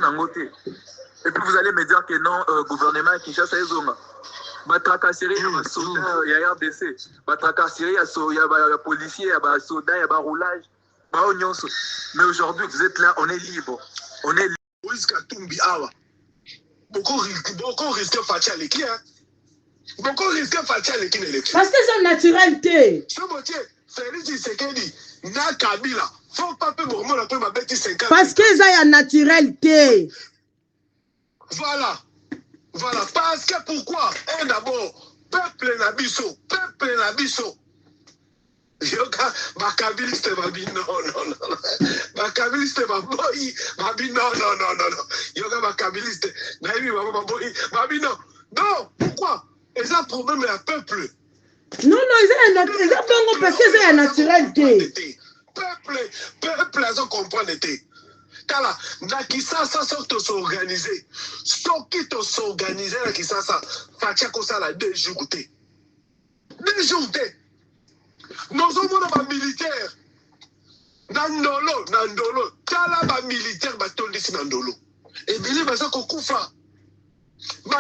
et puis vous allez me dire que non, gouvernement Kinshasa est zone. Batracasserie, il y a RDC. Batracasserie, il y a policiers, il y a soldats, il y a roulage. Mais aujourd'hui, vous êtes là, on est libre. On est libre. Beaucoup risquent de faire l'équipe. Beaucoup risquent de faire l'équipe. Parce que c'est naturalité. Félix Tshisekedi, na Kabila. Faut pas peu moment la ma bête 50. Parce que ça y a naturalité. Voilà. Parce que pourquoi? Et d'abord, peuple Nabiso. Makabiliste Babi, non. Makabiliste Babi, non. Yoga Makabiliste, Naïmi Babi, non. Non, pourquoi? Et ça, problème est un peuple. Non, ils ont parce que c'est la naturalité. Peuple, ils ont compris. Kala, na Kisasa, sont s'organiser. Ceux qui s'organiser na Kisasa, fatia kosa la 2 jours. 2 jours. Nous sommes militaires. Nandolo. Kala militaire batondisi Nandolo. Et bili baza kokufa.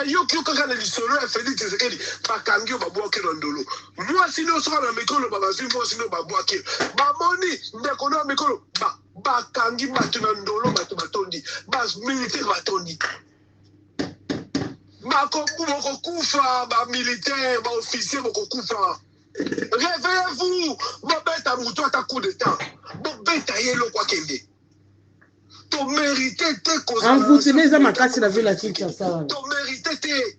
Yoki kaka na lisolo ya Félix Tshisekedi bakangi babwaki Nandolo. Moi sino sera na mikolo babazwi moi sino babwaki. Bamoni ndeko na mikolo bakangi batu Nandolo batu batondi. Bas militaire batondi. Bakokufa ba militaire ba officier bakokufa. Réveillez-vous, Bobeta Moutou à coup d'état. Bobeta Yelo quoi qu'il y ait. Ton mérité t'es cause. En vous tenez à ma casse la ville à Kinshasa. Ton mérité t'es.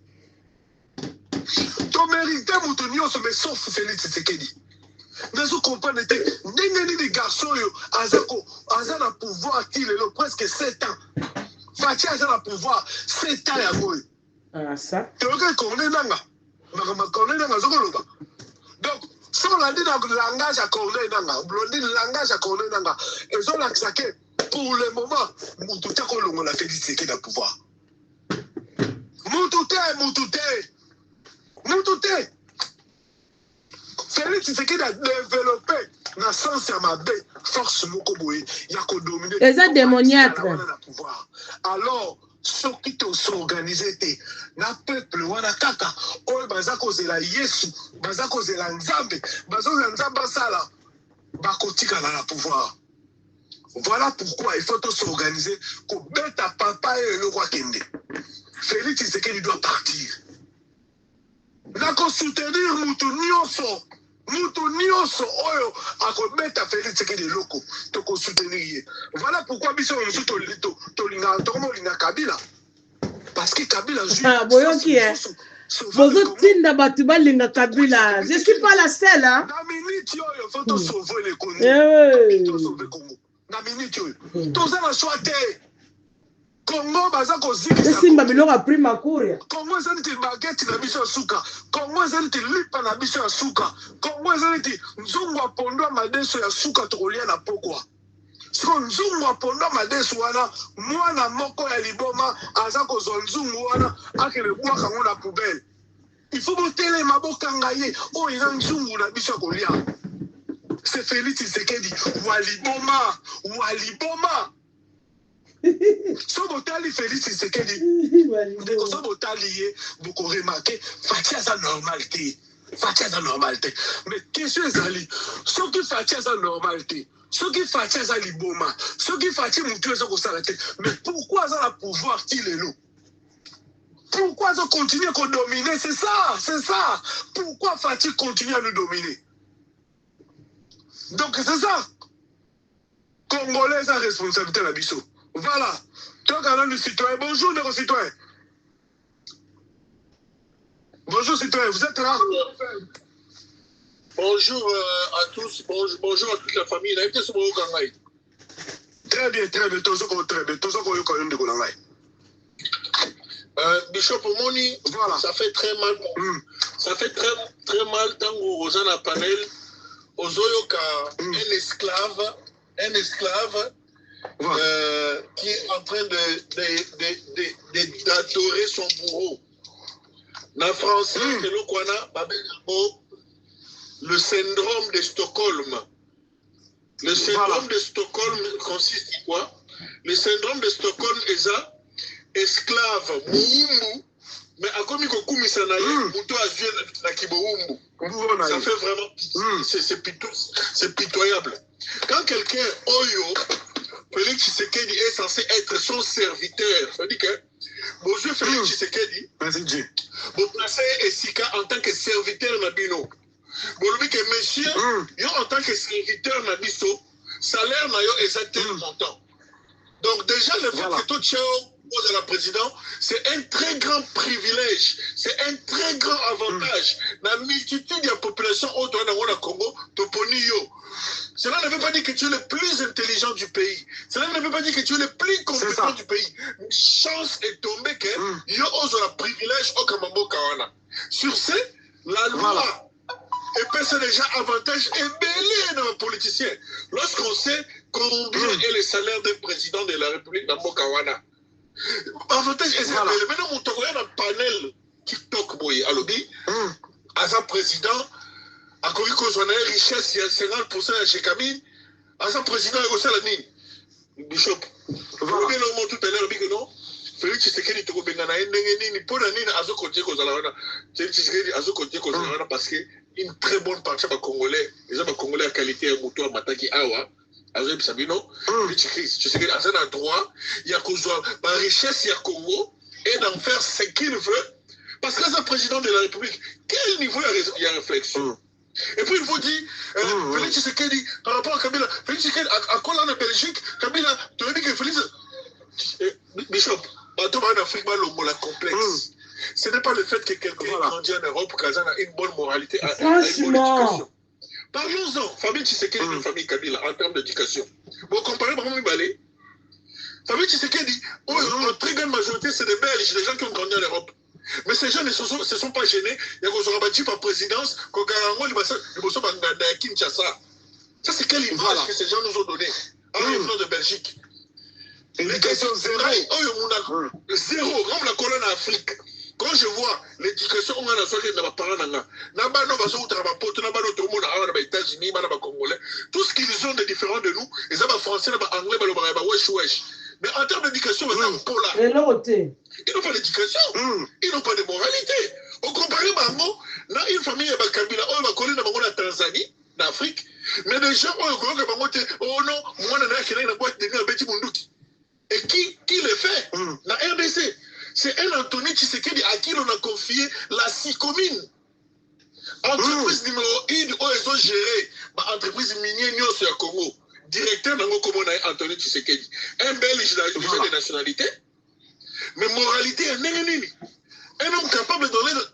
Ton mérité Moutonio se met sauf Félix Tshisekedi. Mais vous comprenez, n'ayez des garçons, Azako, Azana pouvoir qu'il est presque 7 ans. Fatia Azana pouvoir 7 ans à vous. Ah, ça. Tu veux qu'on est là? Donc, Si on a dit dans le langage à Corneille Nanga, le langage à Corneille Nanga, et on a saqué, pour le moment, Moutouté, on a fait disséquer dans le pouvoir. Moutouté. Félix Tshisekedi a développé dans le sens de ma baie, force Mokoboé, il y a qu'à dominer. Les aides démoniaques. Alors, ceux qui sont organisés, na peuple, wana kaka, oyo baza kozela Yesu, baza kozela Nzambe, baza kozela Nzambe sala, bakotika na pouvoir. Voilà pourquoi il faut s'organiser, qu'on bête à papa et le roi Kende. Félix Tshisekedi doit partir. Nako soutenir Mutu Nyonso, oyo, ako bête à Félix Tshisekedi loko, toko soutenir. Voilà pourquoi biso on tolinga Kabila. Parce que Kabila joue. Ah, boyo qui est. Bozo tinda batu balinga Kabila. Je suis pas la seule, hein. Na minute yoyo, faut sauver les Congo. Faut sauver Congo. Na minute yoyo. Toza na choix te. Congo baza kozikisa. Simba biloko a pris ma courir. Congo ezali baguette na biso ya suka. Congo ezali lipa na biso ya suka. Congo ezali nzungu apondo madeso ya suka tokolia na pokwa. So nzungu apondo madeso wana mwana moko ya liboma aza kozwa nzungu wana akele bwaka ngo na poubelle. Il faut botele maboka ngaye o ina nzungu na biso kolia. C'est Félix Tshisekedi waliboma. So botali Félix Tshisekedi. So botali vous remarquez Fatia sa normalité. Mais question ezali so qui Fatia sa normalité. Ce qui fait ça liboma, ce qui fait mutu ça ko s'arrêter. Mais pourquoi ça la pouvoir il est là? Pourquoi ça continue à dominer? C'est ça. Pourquoi Fatih continue à nous dominer? Donc c'est ça. Congolais a responsabilité la biso. Voilà. Toi quand le citoyen, bonjour les citoyens. Bonjour citoyens, vous êtes là? Bonjour à tous, bonjour à toute la famille. Très bien. Bishop Moni, voilà. Ça fait très mal. Ça fait très mal tant aux gens à panel, aux Oyoka, un esclave qui est en train d'adorer son bourreau. Na français, le syndrome de Stockholm. Le syndrome de Stockholm consiste en quoi? Le syndrome de Stockholm est ça, esclave, moumou, mais à comme il ça fait vraiment, c'est pitoyable. Quand quelqu'un, Oyo, Félix Tshisekedi est censé être son serviteur, ça veut dire que, bonjour Félix Tshisekedi, vous placez Esika en tant que serviteur Nabino. Bon, que monsieur, en tant que serviteur Nabiso, salaire n'a pas tel montant. Donc déjà, le fait que tout de la présidente, c'est un très grand privilège, c'est un très grand avantage. La multitude de la population autour de Congo, Toponio. Cela ne veut pas dire que tu es le plus intelligent du pays. Cela ne veut pas dire que tu es le plus compétent du pays. Une chance est tombée que yo ose le privilège au Kamambo Kawana. Sur ce, la loi épaisse déjà avantage et belé dans les politiciens. Lorsqu'on sait combien est le salaire d'un président de la République dans Mokawana. Avantage et belé. Maintenant, on a un panel TikTok boy à lobby. À sa président, à quoi qu'on a une richesse, il y a 50% chez Camille. À sa président, il y a aussi la mine. Bishop. Vous avez le mot tout à l'heure, que non? Félix Tshisekedi toko bengana ni pona nini azokotie kozala wana. Félix Tshisekedi azokotie kozala wana parce que une très bonne partie des Congolais, les hommes congolais à qualité à Moutoua Mataki Awa, Azoïb Sabino, Tshisekedi a un droit, il y a la richesse, il y a Congo, et d'en faire ce qu'il veut, parce que c'est le président de la République. Quel niveau il y a réflexion? Et puis il faut dire, Félix Tshisekedi, par rapport à Kabila, Félix Tshisekedi, à quoi là en Belgique, Kabila, tu as dit que Félix, Bishop, en Afrique, la complexe. Ce n'est pas le fait que quelqu'un grandit en Europe, qu'il a une bonne moralité, une bonne éducation. Parlons-en, famille Tshisekedi et famille Kabila, en termes d'éducation. Vous comparez par exemple Balé. Famille Tshisekedi, en très grande majorité, c'est des Belges, des gens qui ont grandi en Europe. Mais ces gens ne se sont pas gênés. Il y a qu'on battu par présidence, qu'on garango les Kinshasa. Ça, c'est quelle image que ces gens nous ont donné en revenant de Belgique? L'éducation zéro. Zéro, comme la colonne Afrique. Quand je vois l'éducation, on a la soirée de ma parole, tout ce qu'ils ont de différent de nous, ils ont français, anglais, wesh wesh. Mais en termes d'éducation, ils n'ont pas d'éducation, ils n'ont pas de moralité. On compare dans une famille de Kabila, on va connaître la Tanzanie, l'Afrique, mais des gens, oh non, moi, je suis boîte de Betty Mundouki. Et qui le fait? La RDC. C'est un Anthony Tshisekedi à qui l'on a confié la SICOMINE. Entreprise numéro 1, ils ont géré l'entreprise minière sur le Congo. Directeur dans le Congo, Anthony Tshisekedi. Un Belge de nationalité, mais moralité, un homme capable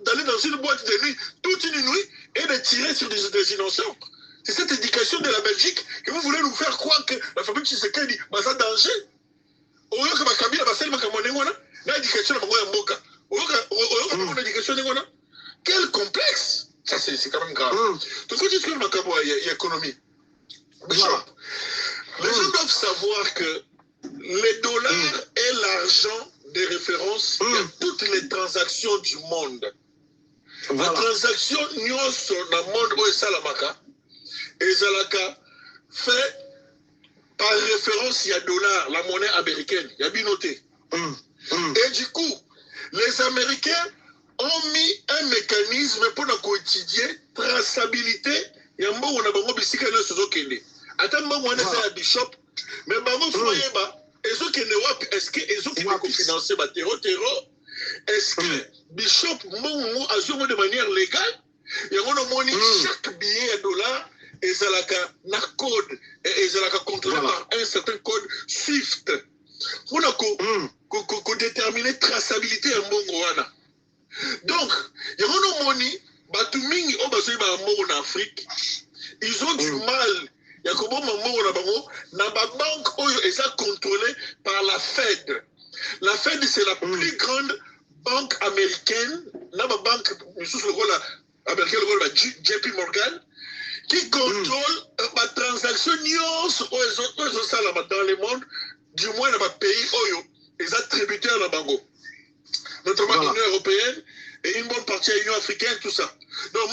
d'aller dans une boîte de nuit toute une nuit et de tirer sur des innocents. C'est cette éducation de la Belgique que vous voulez nous faire croire que la famille Tshisekedi va ça danger. Au lieu que ma Kabila va seulement comme on est, l'éducation quel complexe. Ça c'est quand même grave. Tout ce qui est l'économie. Les gens doivent savoir que les dollars est l'argent de référence de toutes les transactions du monde. La transaction dans le monde où Salamaka et Zalaka fait par référence, il y a dollar, la monnaie américaine, il y a bien noté. Et du coup, les Américains ont mis un mécanisme pour quotidien, traçabilité, et un bon, on a beaucoup de choses qui sont attends, moi, on est à Bishop, mais maman, foyer, est-ce qu'ils ont financé le terreau? Est-ce que Bishop, moi, a de manière légale, et on a monnaie chaque billet à dollar, et ça a code, et ça a contrôlé par un certain code SWIFT. On a déterminé traçabilité en bon. Donc, il y a un money, en Afrique, ils ont du mal. Il y a comment la banque est contrôlée par la Fed. La Fed, c'est la plus grande banque américaine. La banque américaine, JP Morgan, qui contrôle la transaction dans le monde, du moins dans le pays, ils ont tributaires dans le bango. Notamment l'Union européenne et une bonne partie de l'Union africaine, tout ça. Donc,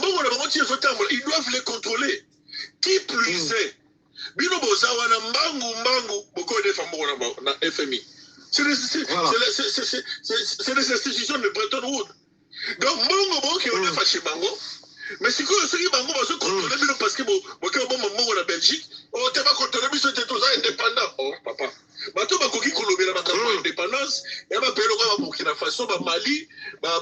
ils doivent les contrôler. Qui plus est, Bino Bozawana Mbangu, beaucoup de femmes dans FMI. C'est les institutions de Bretton Woods. Donc, Mbangu, qui est fâché Bango, mais si vous Bango va se contrôler, parce que vous la Belgique, on ne va contrôler, mais c'était tous indépendants. Oh, papa. Bato bakoki kolobela makambo ya indépendance ya bapelo kwa Burkina Faso ba Mali ba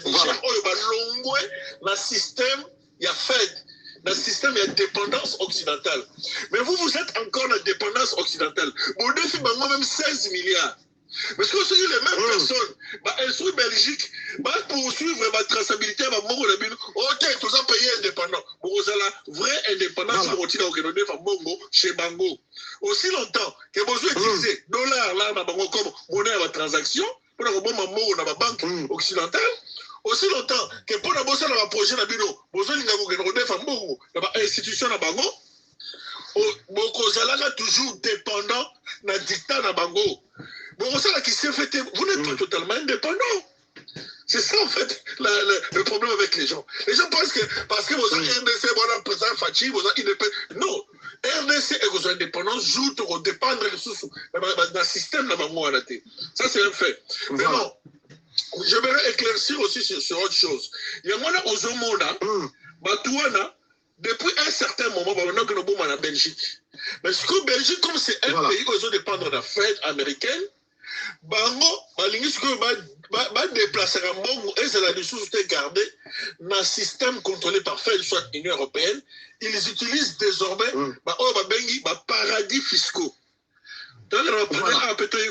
Niger oyo balongwe na système ya Fed na système ya dépendance occidentale. Mais vous êtes encore dans la dépendance occidentale. Bon défi bango même 16 milliards. Parce que c'est les mêmes personnes, elles sont Belgique, poursuivre la traçabilité, tout ça payé indépendant. Vous avez la vraie indépendance chez Bango. Aussi longtemps que vous utilisez dollars là comme monnaie à la transaction, pour la banque occidentale, aussi longtemps que pour la bosse dans le projet de Bino, vous avez une institution à Bango, vous avez toujours dépendant d'un dictat à Bango. Bon, ça qui s'est fait, vous n'êtes pas totalement indépendant. C'est ça en fait le problème avec les gens. Les gens pensent que parce que vous avez RDC, vous avez président Fachi, vous avez indépendance. Non, RDC et vos indépendances jouent pour dépendre dans le système de la ça c'est un fait. Mais non, je vais éclaircir aussi sur autre chose. Il y a moi là aux Omona, Batouana, depuis un certain moment, maintenant que nous sommes en Belgique. Mais ce que Belgique, comme c'est un pays où ils ont dépendre de la Fed américaine, Bango, va déplacer un monde et c'est la ressource gardée dans un système contrôlé par Fed, soit l'Union européenne. Ils utilisent désormais paradis fiscaux. Donc, on va parler un peu de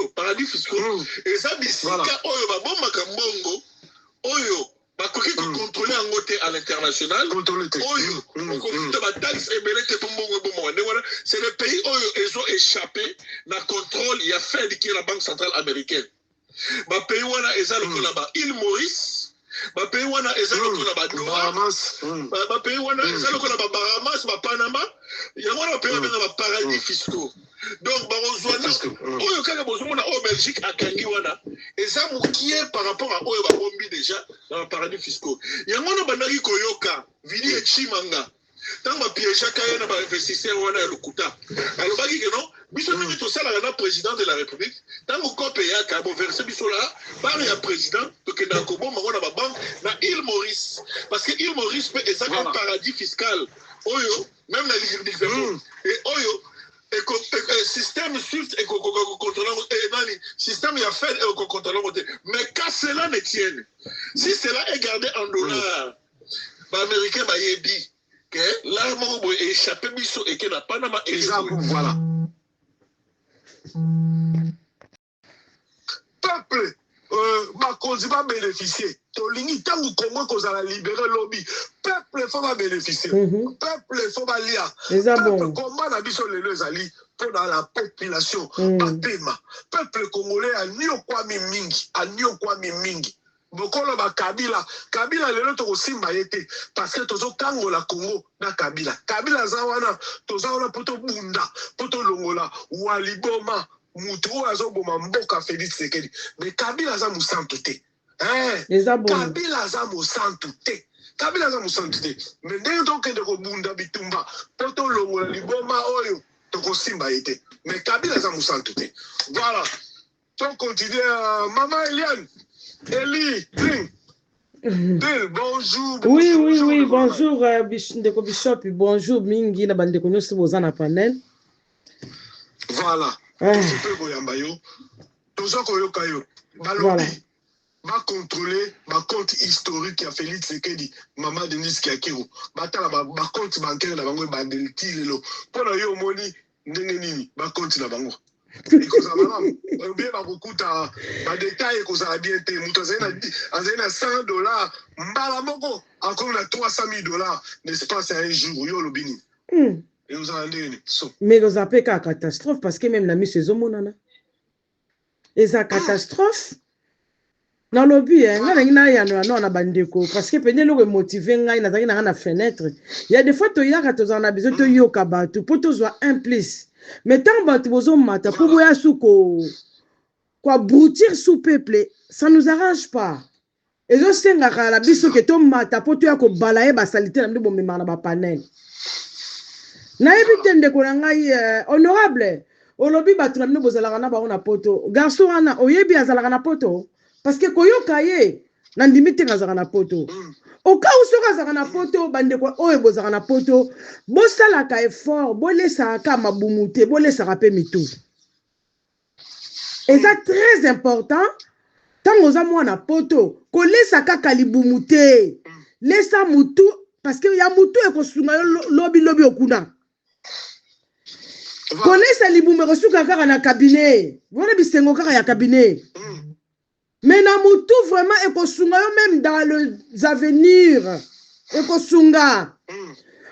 paradis fiscaux. Et ça, c'est bakoki contrôler en côté à l'international. C'est le pays où ils ont échappé dans le contrôle. Il y a Fed qui est la Banque centrale américaine. ba pays wana eza lokola ba île Maurice, ba pays wana eza lokola ba Bahamas, ba pays wana eza lokola ba Bahamas, ba Panama, yango wana ba pays wana ba paradis fiscaux. Donc ba ozwana oyo kaka bozomona au Belgique akangi wana eza mukie par rapport à oyo ba bombi déjà dans les paradis fiscaux. Yango wana bandaki koyoka Vili et Chimanga. Tant ba piège kaya na ba investisseur wana ya lokuta. Alors ba ki que non biso tout tout ça la président de la République tant ko kopé ya ka bo verser biso là par ya président to ke na ko bon na ba banque na île Maurice parce que île Maurice peut être un paradis fiscal. Oyo même la Luxembourg et oyo système Swift et contrôlant système il a fait et contrôlant mais qu'à cela ne tienne si cela est gardé en dollars bah américain bah il dit que là mon échappé biso et que na Panama exemple voilà peuple bakonzi va bénéficier tolingi tangu Congo kozala libérer lobby peuple faut va bénéficier peuple faut va lia peuple combat na biso lelo ezali pour la population papema peuple congolais aniokwami mingi bokolo ba Kabila lelo tokosimba yete parce que tozo kango la Congo na Kabila za wana toza wana poto bunda poto longola waliboma mutu azoboma mboka Félix Tshisekedi mais Kabila za musantu te Kabila za musantu te mais ndenge tokende kobunda bitumba poto longola liboma oyo tokosimba yete mais Kabila za musantu te voilà on continue maman Eliane Eli bonjour oui bonjour ndeko Bishop bonjour mingi na bandeko nyonso boza na panel voilà je peux koyamba yo toza koyoka yo balobi va contrôler ma compte historique ya Félix Tshisekedi Maman Denise Kiakiro batala ba compte bancaire na bango bandelti lelo pona yo moni ndenge nini ba compte na bango ikoza malamu bien bakokuta ba détail kozala bien te mutu azali na $100 mbala moko akomi na $300,000 n'est-ce pas c'est un jour yo lobini et vous en ndeni so mais vous appelez ka catastrophe parce que même la mise ezomonana eza catastrophe na lobby ngai na yana na bandeko parce que pene lo motiver ngai na zaki na fenêtre il y a des fois to yaka to za na besoin to yoka batu pour to zo un plus mais tant batu bozo mata pour boya suko quoi broutir sous peuple ça nous arrange pas et zo senga la biso que to mata pour to ya ko balaye ba salité na ndo mema na ba panel na ebitende ko ngai honorable au lobby batu na ndo bozala na ba ona poto garçon ana oyebi azala na poto parce que koyoka ye na ndimite ngazaka na poto oka usoka zaka na poto bande ko oyo bozaka na poto bosala ka effort bolesa ka mabumute bolesa ka pe mitu et ça très important tango za mwana poto kolesa ka libumute lesa mutu parce que ya mutu e ko sunga lobi okuna kolesa libume ko suka ka na cabinet voilà bisengo ka ya cabinet. Mais na mutu vraiment ekosunga yo même dans les avenirs ekosunga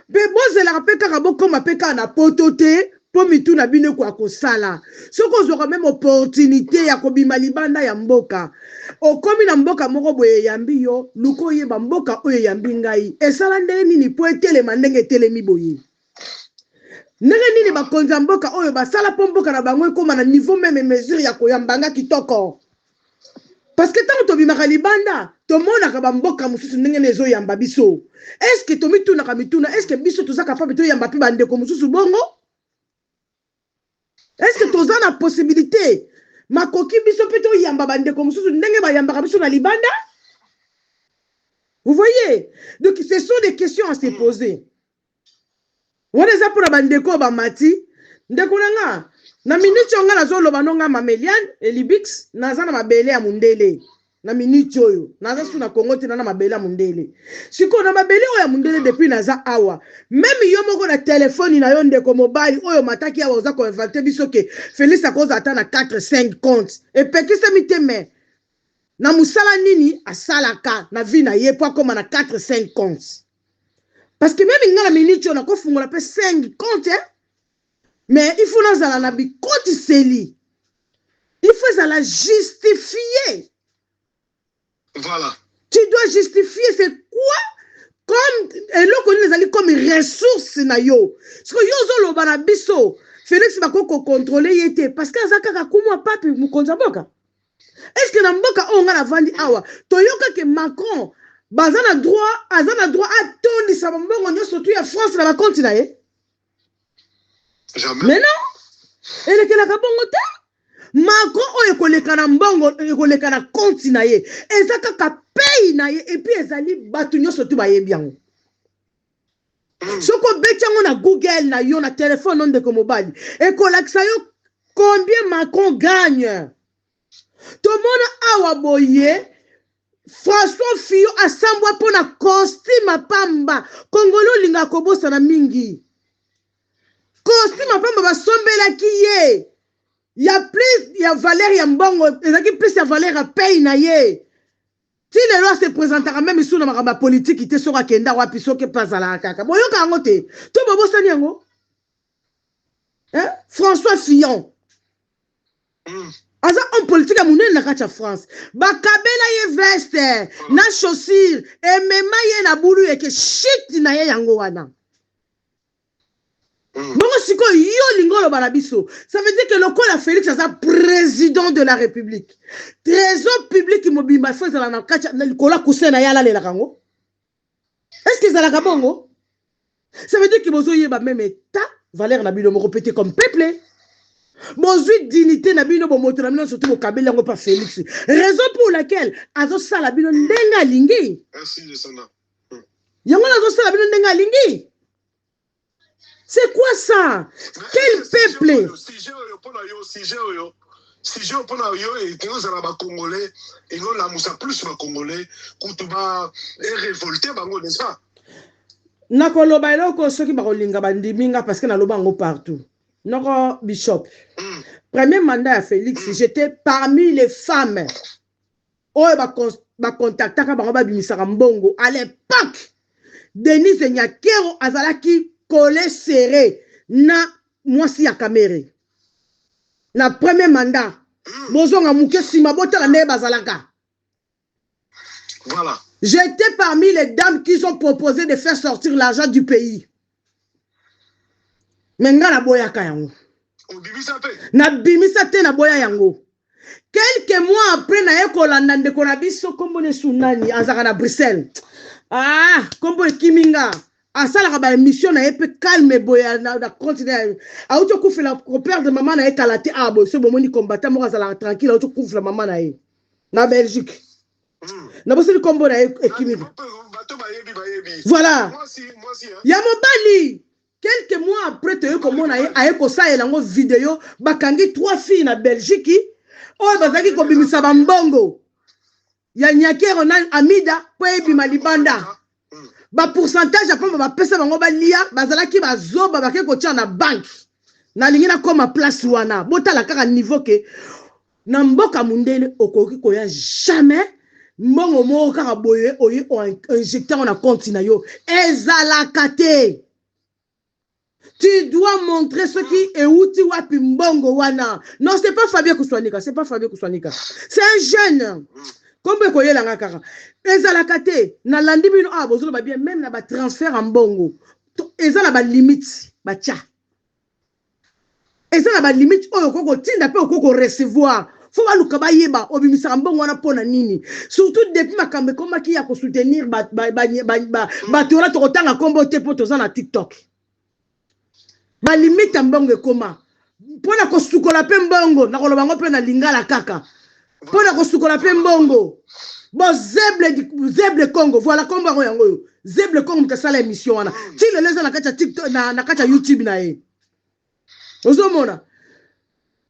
be bozela pe kaka bokoma pe ka na potote po mitu na bino kwa kosala soko zo même opportunité ya kobima libanda ya mboka okomi na mboka moko boye yambi yo luko yeba mboka oyo yambi ngai esala ndenge nini po etelema ndenge etelemi boye ndenge nini bakonza mboka oyo basala po mboka na bango ekoma na niveau même mesure ya koyambanga kitoko. Parce que tant que tu as libanda, tu as mboka mususu ndenge nezo yamba biso. Est-ce que tu mituna ka mituna, est-ce que biso tu za capable de yamba pi bande ko mususu bongo? Est-ce que tu as la possibilité makoki biso pe to yamba bande ko mususu ndenge ba yamba biso na libanda? Vous voyez? Donc ce sont des questions à se poser. On les a pour bande ko ba mati, ndeko nga na minute onga na zolo banonga Mamelian Elibix naza na mabele ya mundele na minute oyo naza suna Kongo tina na mabele ya mundele siko na mabele oyo ya mundele depuis naza awa même yo moko na téléphone na yo ndeko mobile oyo mataki awa oza ko inventer biso ke Félix akoza ata na 4-5 comptes et pekisa miteme na musala nini asalaka na vie na ye po akoma na 4-5 comptes parce que même ngala minute on a ko fungola pe 5 comptes mais il faut nous aller na bikoti seli il faut la justifier Voilà. Tu dois justifier c'est quoi comme comme ressources na yo. Parce que yo zo lo biso Félix Bakoko contrôler yete parce que azaka kumwa papi mukonza boka. Est-ce que na mboka on nga na vandi awa toyoka ke Macron bazana droit azana droit à tondi sa mbongo nyoso tu ya France na ba continent ye? Jamais. Mais non. Et le que la kabongo te Macron oyo koleka na mbongo koleka na continent ye. Ezaka ka pays na ye et puis ezali batu nyoso tu ba yebiango. Soko betiango na Google na yo na téléphone non de mobile et kolaksa yo combien Macron gagne. Tout le monde a waboye François Fillon asambwa pona costume pamba Congolo linga kobosa na mingi costume pamba basombela ki ye ya plus ya valeur ya mbongo ezaki plus ya valeur ya paye na ye si les lois se présentera même sous na makamba politique ite soka kenda wapi soke pasala kaka boyoka ngo te to bobosani yango hein François Fillon Aza en politique à mounen na kacha France. Bakabela ye veste, na chaussure, et même ye na boulou et que shit na ye yango wana. Bongo siko yo lingolo balabiso. Ça veut dire que le col a Félix aza président de la République. Trésor public mobimba fait la na kacha na kola kusena ya la kango. Est-ce que ça la kabongo? Ça veut dire que bozo yeba même état valeur na bino mo répéter comme peuple. Bonjour dignité na bino bomoto na bino surtout bokabeli yango pa Félix. Raison pour laquelle azo sala bino ndenga lingi. Merci de ça. Yango azo sala bino ndenga lingi. C'est quoi ça? Quel peuple? Si je pour yo et que nous allons congolais et nous la moussa plus ma congolais kutuba est révolté bango n'est-ce pas? Nakoloba eloko soki bakolinga bandiminga parce que na loba ngo partout. Noko Bishop. Premier mandat à Félix, j'étais parmi les femmes. Oh, ba contacta ka ba bimisaka mbongo à l'époque. Denise Nyakero azalaki collé serré na mwasi ya Kamere. Na premier mandat. Bozonga muke sima botala ne bazalaka. Voilà. J'étais parmi les dames qui ont proposé de faire sortir l'argent du pays. Menga na boya ka yango. Na bimisa te na boya yango. Quelques mois après na yekolanda ndeko na biso kombo ne sunani azaka na Bruxelles. Ah, kombo Kiminga. Asala ba émission na yepe calme boya na continent. Auto kufela père de maman na ekalate abo so bomoni combattant mo azala tranquille auto kufela maman na ye. Na Belgique. Na bosi kombo na Kiminga. Voilà. Ya mobali. Quelques mois après, tu as vu vidéo, bakangi 3 filles na Belgique, oh bazaki ko bimisa bambongo. Ya Nyakero na Amida po ebima libanda. Ba pourcentage après ba pesa bango ba lia, bazalaki bazoba bakeke ko tia na banque. Na lingina koma place wana. Botala kaka niveau ke na mboka mundele okoki ko ya jamais mbongo mo kaka boye oyi injecter na compte na yo. Ezalaka te. Tu dois montrer ce qui est outi wapi mbongo wana. Non, c'est pas Fabien Kouswanika, c'est pas Fabien Kouswanika. C'est un jeune. Comme koye langa kaka. Ezalakate na landi bino bozolo ba bien même na ba transfert en mbongo. Ezala ba limite ba tia. Ezala ba limite oyo koko tinda pe koko recevoir. Faut ba luka ba yeba obimisa mbongo wana pona nini. Surtout depuis makambe koma ki ya ko soutenir ba tora to tanga kombo te poto za na TikTok. Ba limite mbongo koma pona ko sukola pe mbongo na koloba ngo pe na lingala kaka pona ko sukola pe mbongo bo zeble Congo voilà komba ngo yango zeble Congo mtasala émission wana ti le leza na kacha TikTok na kacha YouTube na ye ozomona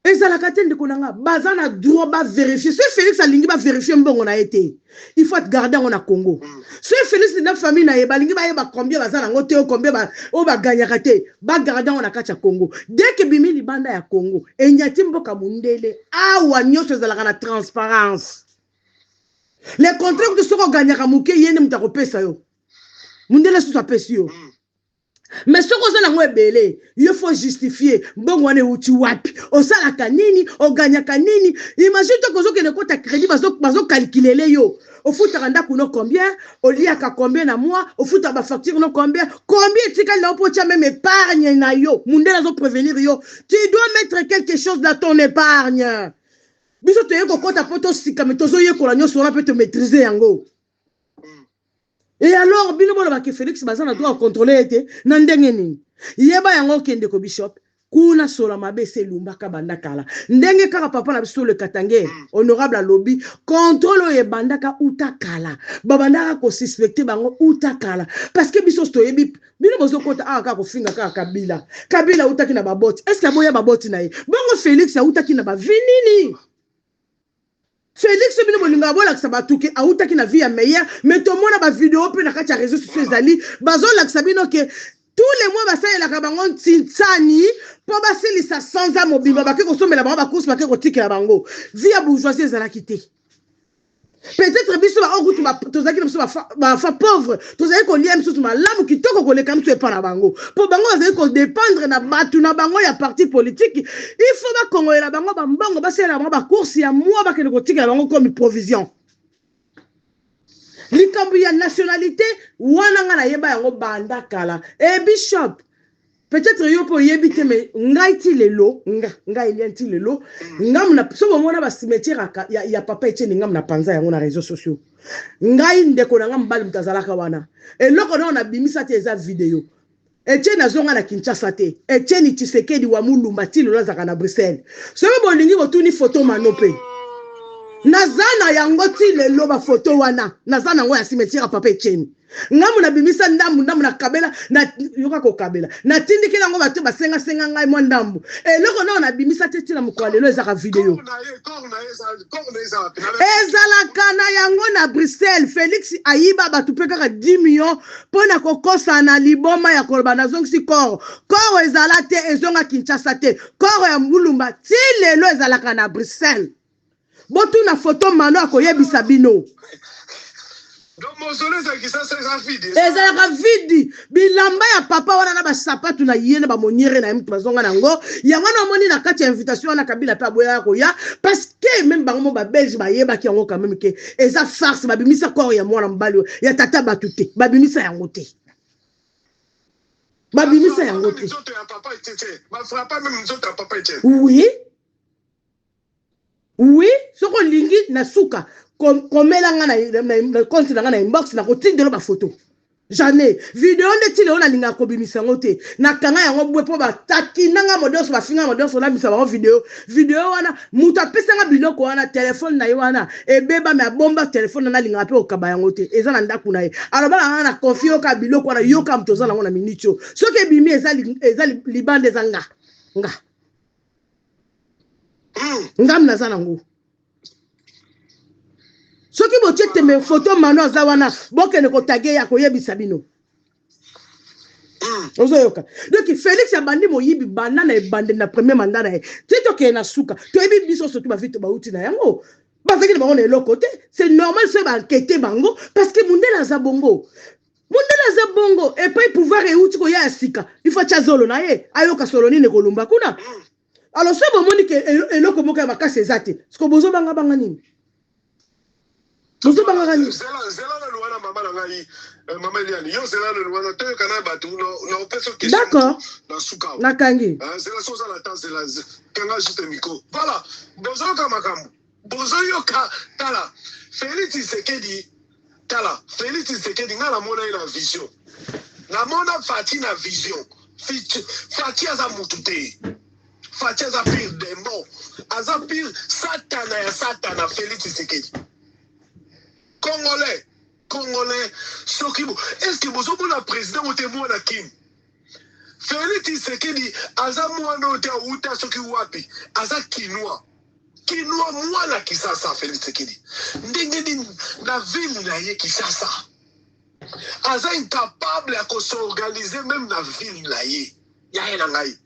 ezala katende konanga bazana droit ba vérifier ce Félix alingi ba vérifier mbongo na été il faut garder on a Congo ce Félix na famille na ye balingi ba yeba combien bazana ngote o combien ba o ba gagner te ba garder on a kacha Congo dès que bimi libanda ya Congo enyati mboka mundele awa nyoso ezala na transparence les contrats que soko gagner ka muke yene mtakopesa yo mundele sous sa pesio Mais ce qu'on a dans belé, il faut justifier. Bon, on est où tu wapi. On sala kanini, on gagne kanini. Imagine toi que ne compte crédit, bazo calculer les yo. Au foot randa kuno combien, au lia ka combien na mois, au foot ba facture no combien tu kan na pocha même épargne na yo. Mundela zo prévenir yo. Tu dois mettre quelque chose dans ton épargne. Biso te yeko kota poto sika mais tozo yeko la nyoso on peut te maîtriser yango. Et alors, bino bono bake Félix Bazana doit contrôler été nandenge nini. Yeba yango kende ko bishop kuna sola mabese lumba ka bandakala. Ndenge kaka papa na biso le Katange honorable lobby contrôle ye bandaka utakala. Babandaka ko suspecter bango utakala parce que biso sto yebi bino bozo kota aka ko finga ka Kabila. Kabila utaki na baboti. Est-ce que aboya baboti na ye? Bongo Félix ya utaki na ba vinini. Félix bino bolinga bola ksabatuke autaki na vie ya meilleure mais to mona ba vidéo pe na kati ya réseaux sociaux ezali bazo la ksabino ke tous les mois basa la kabango tsitsani po basilisa sans amo bimba bake ko somela bango ba course bake ko tikela bango vie ya bourgeoisie ezala kité peut-être biso ba route ba tozaki na biso ba fa pauvre tozaki ko lia biso ma lamu kitoko ko le kamtu e pa na bango po bango bazali ko dépendre na batu na bango ya parti politique il faut ba kongolela bango ba mbongo ba sela bango ba course ya moi ba ke ko tikela bango comme provision likambu ya nationalité wana nga na yeba yango banda kala e bishop peut-être yo po yebite mais ngai ti lelo ngai lienti lelo ngam na so bomona ba cimetière ya papa Etienne ngam na panza yango na réseaux sociaux ngai ndeko na ngam bali mutazalaka wana eloko na ona bimisa te eza vidéo Etienne azonga na Kinshasa te Etienne Tshisekedi wa Mulumba ti lelo zaka na Bruxelles so bolingi botuni photo manope nazana yango ti lelo ba photo wana nazana ngo ya cimetière papa Etienne ngamu na bimisa ndambu na kabela na yoka ko kabela na tindikela ngo bato basenga ngai mwa ndambu eloko na bimisa te tina mukwa lelo ezaka video ezala kana yango na Bruxelles Félix ayiba batu pe kaka 10 millions pona kokosa na liboma ya koloba na zongisi koro ezala te ezonga Kinshasa te koro ya Mulumba ti lelo ezala kana Bruxelles botu na photo mano akoyebisa bino donc mausolée ça qui ça c'est vide ezalaka vide bilamba ya papa wana na basapatu na yene ba moniere na mtu bazonga nango yango na moni na kati ya invitation na Kabila pa boya ko ya parce que même bango ba belge ba yeba ki yango quand même que eza farce ba bimisa corps ya mwana mbali ya tata batute ba bimisa yango te ba bimisa yango te oui soko lingi na suka komela nga na compte na nga na inbox na kotindelo ba photo jamais vidéo ndeti leo na linga ko bimisa ngote na kanga yango bwe po bataki nanga modoso ba finga modoso na bisa ba video wana mutu apesa nga biloko wana téléphone na ye wana ebeba me bomba téléphone na linga pe okaba yango te eza na ndaku na ye aloba nga na confio ka biloko wana yoka mtoza na ngona minicho soki bimi eza libande zanga ngam na zana ngo soki botiete me photo mano za wana bokene ko tagé ya ko yebisa bino ozoyoka donc Félix abandi moyibi banana e bande na premier mandat na tito ke na suka to ebi biso soki ba vite ba uti na yango ba veki ba on est l'autre côté c'est normal c'est ba enquêter bango parce que mundela za bongo et pas pouvoir e uti ko ya sika il faut chazolo na ye ayoka soloni ne kolumba kuna alors ce moment que eloko moka makasi ezate siko bozo banga nini bozo banga nini zela na luana mama na ngai mama Eliane yo zela na luana te kana batu no peso question d'accord na suka na kangi zela soza la temps zela kanga juste micro voilà bozo ka makambo bozo yo ka tala Félix Tshisekedi ngala mona ina vision na mona Fati na vision Fati aza mutute Fati aza pire démon aza pire satana Félix Tshisekedi Congolais sokibo est-ce que vous avez le président ou témoin na Kim Félix Tshisekedi aza mwana ote uta soki wapi aza kinwa mwana Kisasa Félix Tshisekedi ndenge na ville na ye Kisasa aza incapable à s'organiser même na ville na ye ya na ngai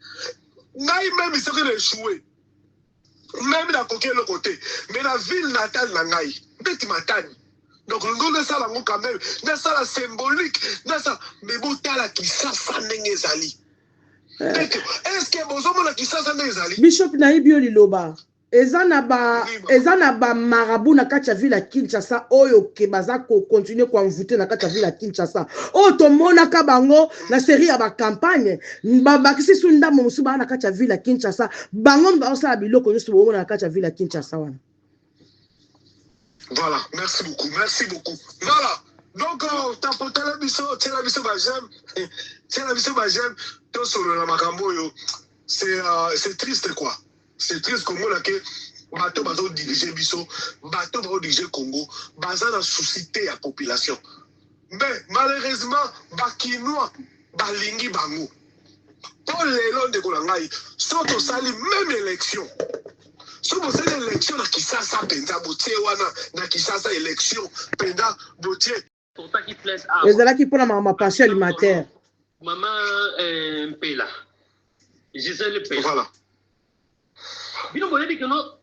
même il serait échoué même la coquille le côté mais la ville natale na ngai beti matani Donc, nous ça là quand même, ça la symbolique, ça, mais bon, t'as qui ça n'engezali. Est-ce que vous avez qui ça n'engezali? Bishop Naibio Liloba. Eza na ba marabu na kati ya ville ya Kinshasa oyo ke baza ko continuer ko envoûter na kati ya ville ya Kinshasa. O to mona ka bango na série ya ba campagne ba bakisi sunda momusu ba na kati ya ville ya Kinshasa. Bango ba osala biloko nyusu bo na kati ya ville ya Kinshasa wana. Voilà, merci beaucoup, merci beaucoup. Voilà. Donc tapoter la biso, c'est la biso ba j'aime. C'est la biso ba j'aime. To solo na makambo yo. C'est triste quoi. C'est triste comme on a que bateau bateau diriger biso, bateau bateau diriger Congo, bazar na susciter la population. Mais malheureusement, bakinois, balingi bango. Pour les longs de Kolangai, sont au sali même élection. Sont au sali élection na Kisasa penda botier wana na Kisasa élection penda botier. Pour ça qui plaise à. Les ala qui prend ma pension alimentaire. Maman Mpela. Gisèle Mpela. Voilà. Bino vous dit que non,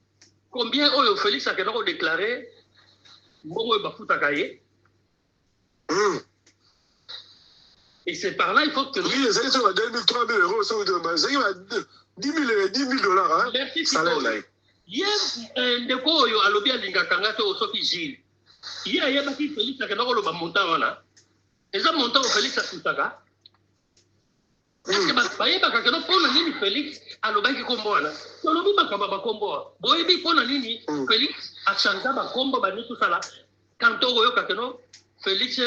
combien Oyo Félix a déclaré Bongo Bafuta Kaye. Et c'est par là, il faut que nous. Oui, les élections à 2 000, 3 000 euros, ça veut dire 10 000 dollars. Merci, hier, de quoi Oyo a lobby à Lingakanga au Soki Gilles. Hier, il y a bâti Félix a le montant. Et ça, montant au Félix a Futaka. Parce que Félix Félix a le combo. Boyebi pona nini Félix a changé ba combo ba tout ça là. Quand on voit que Félix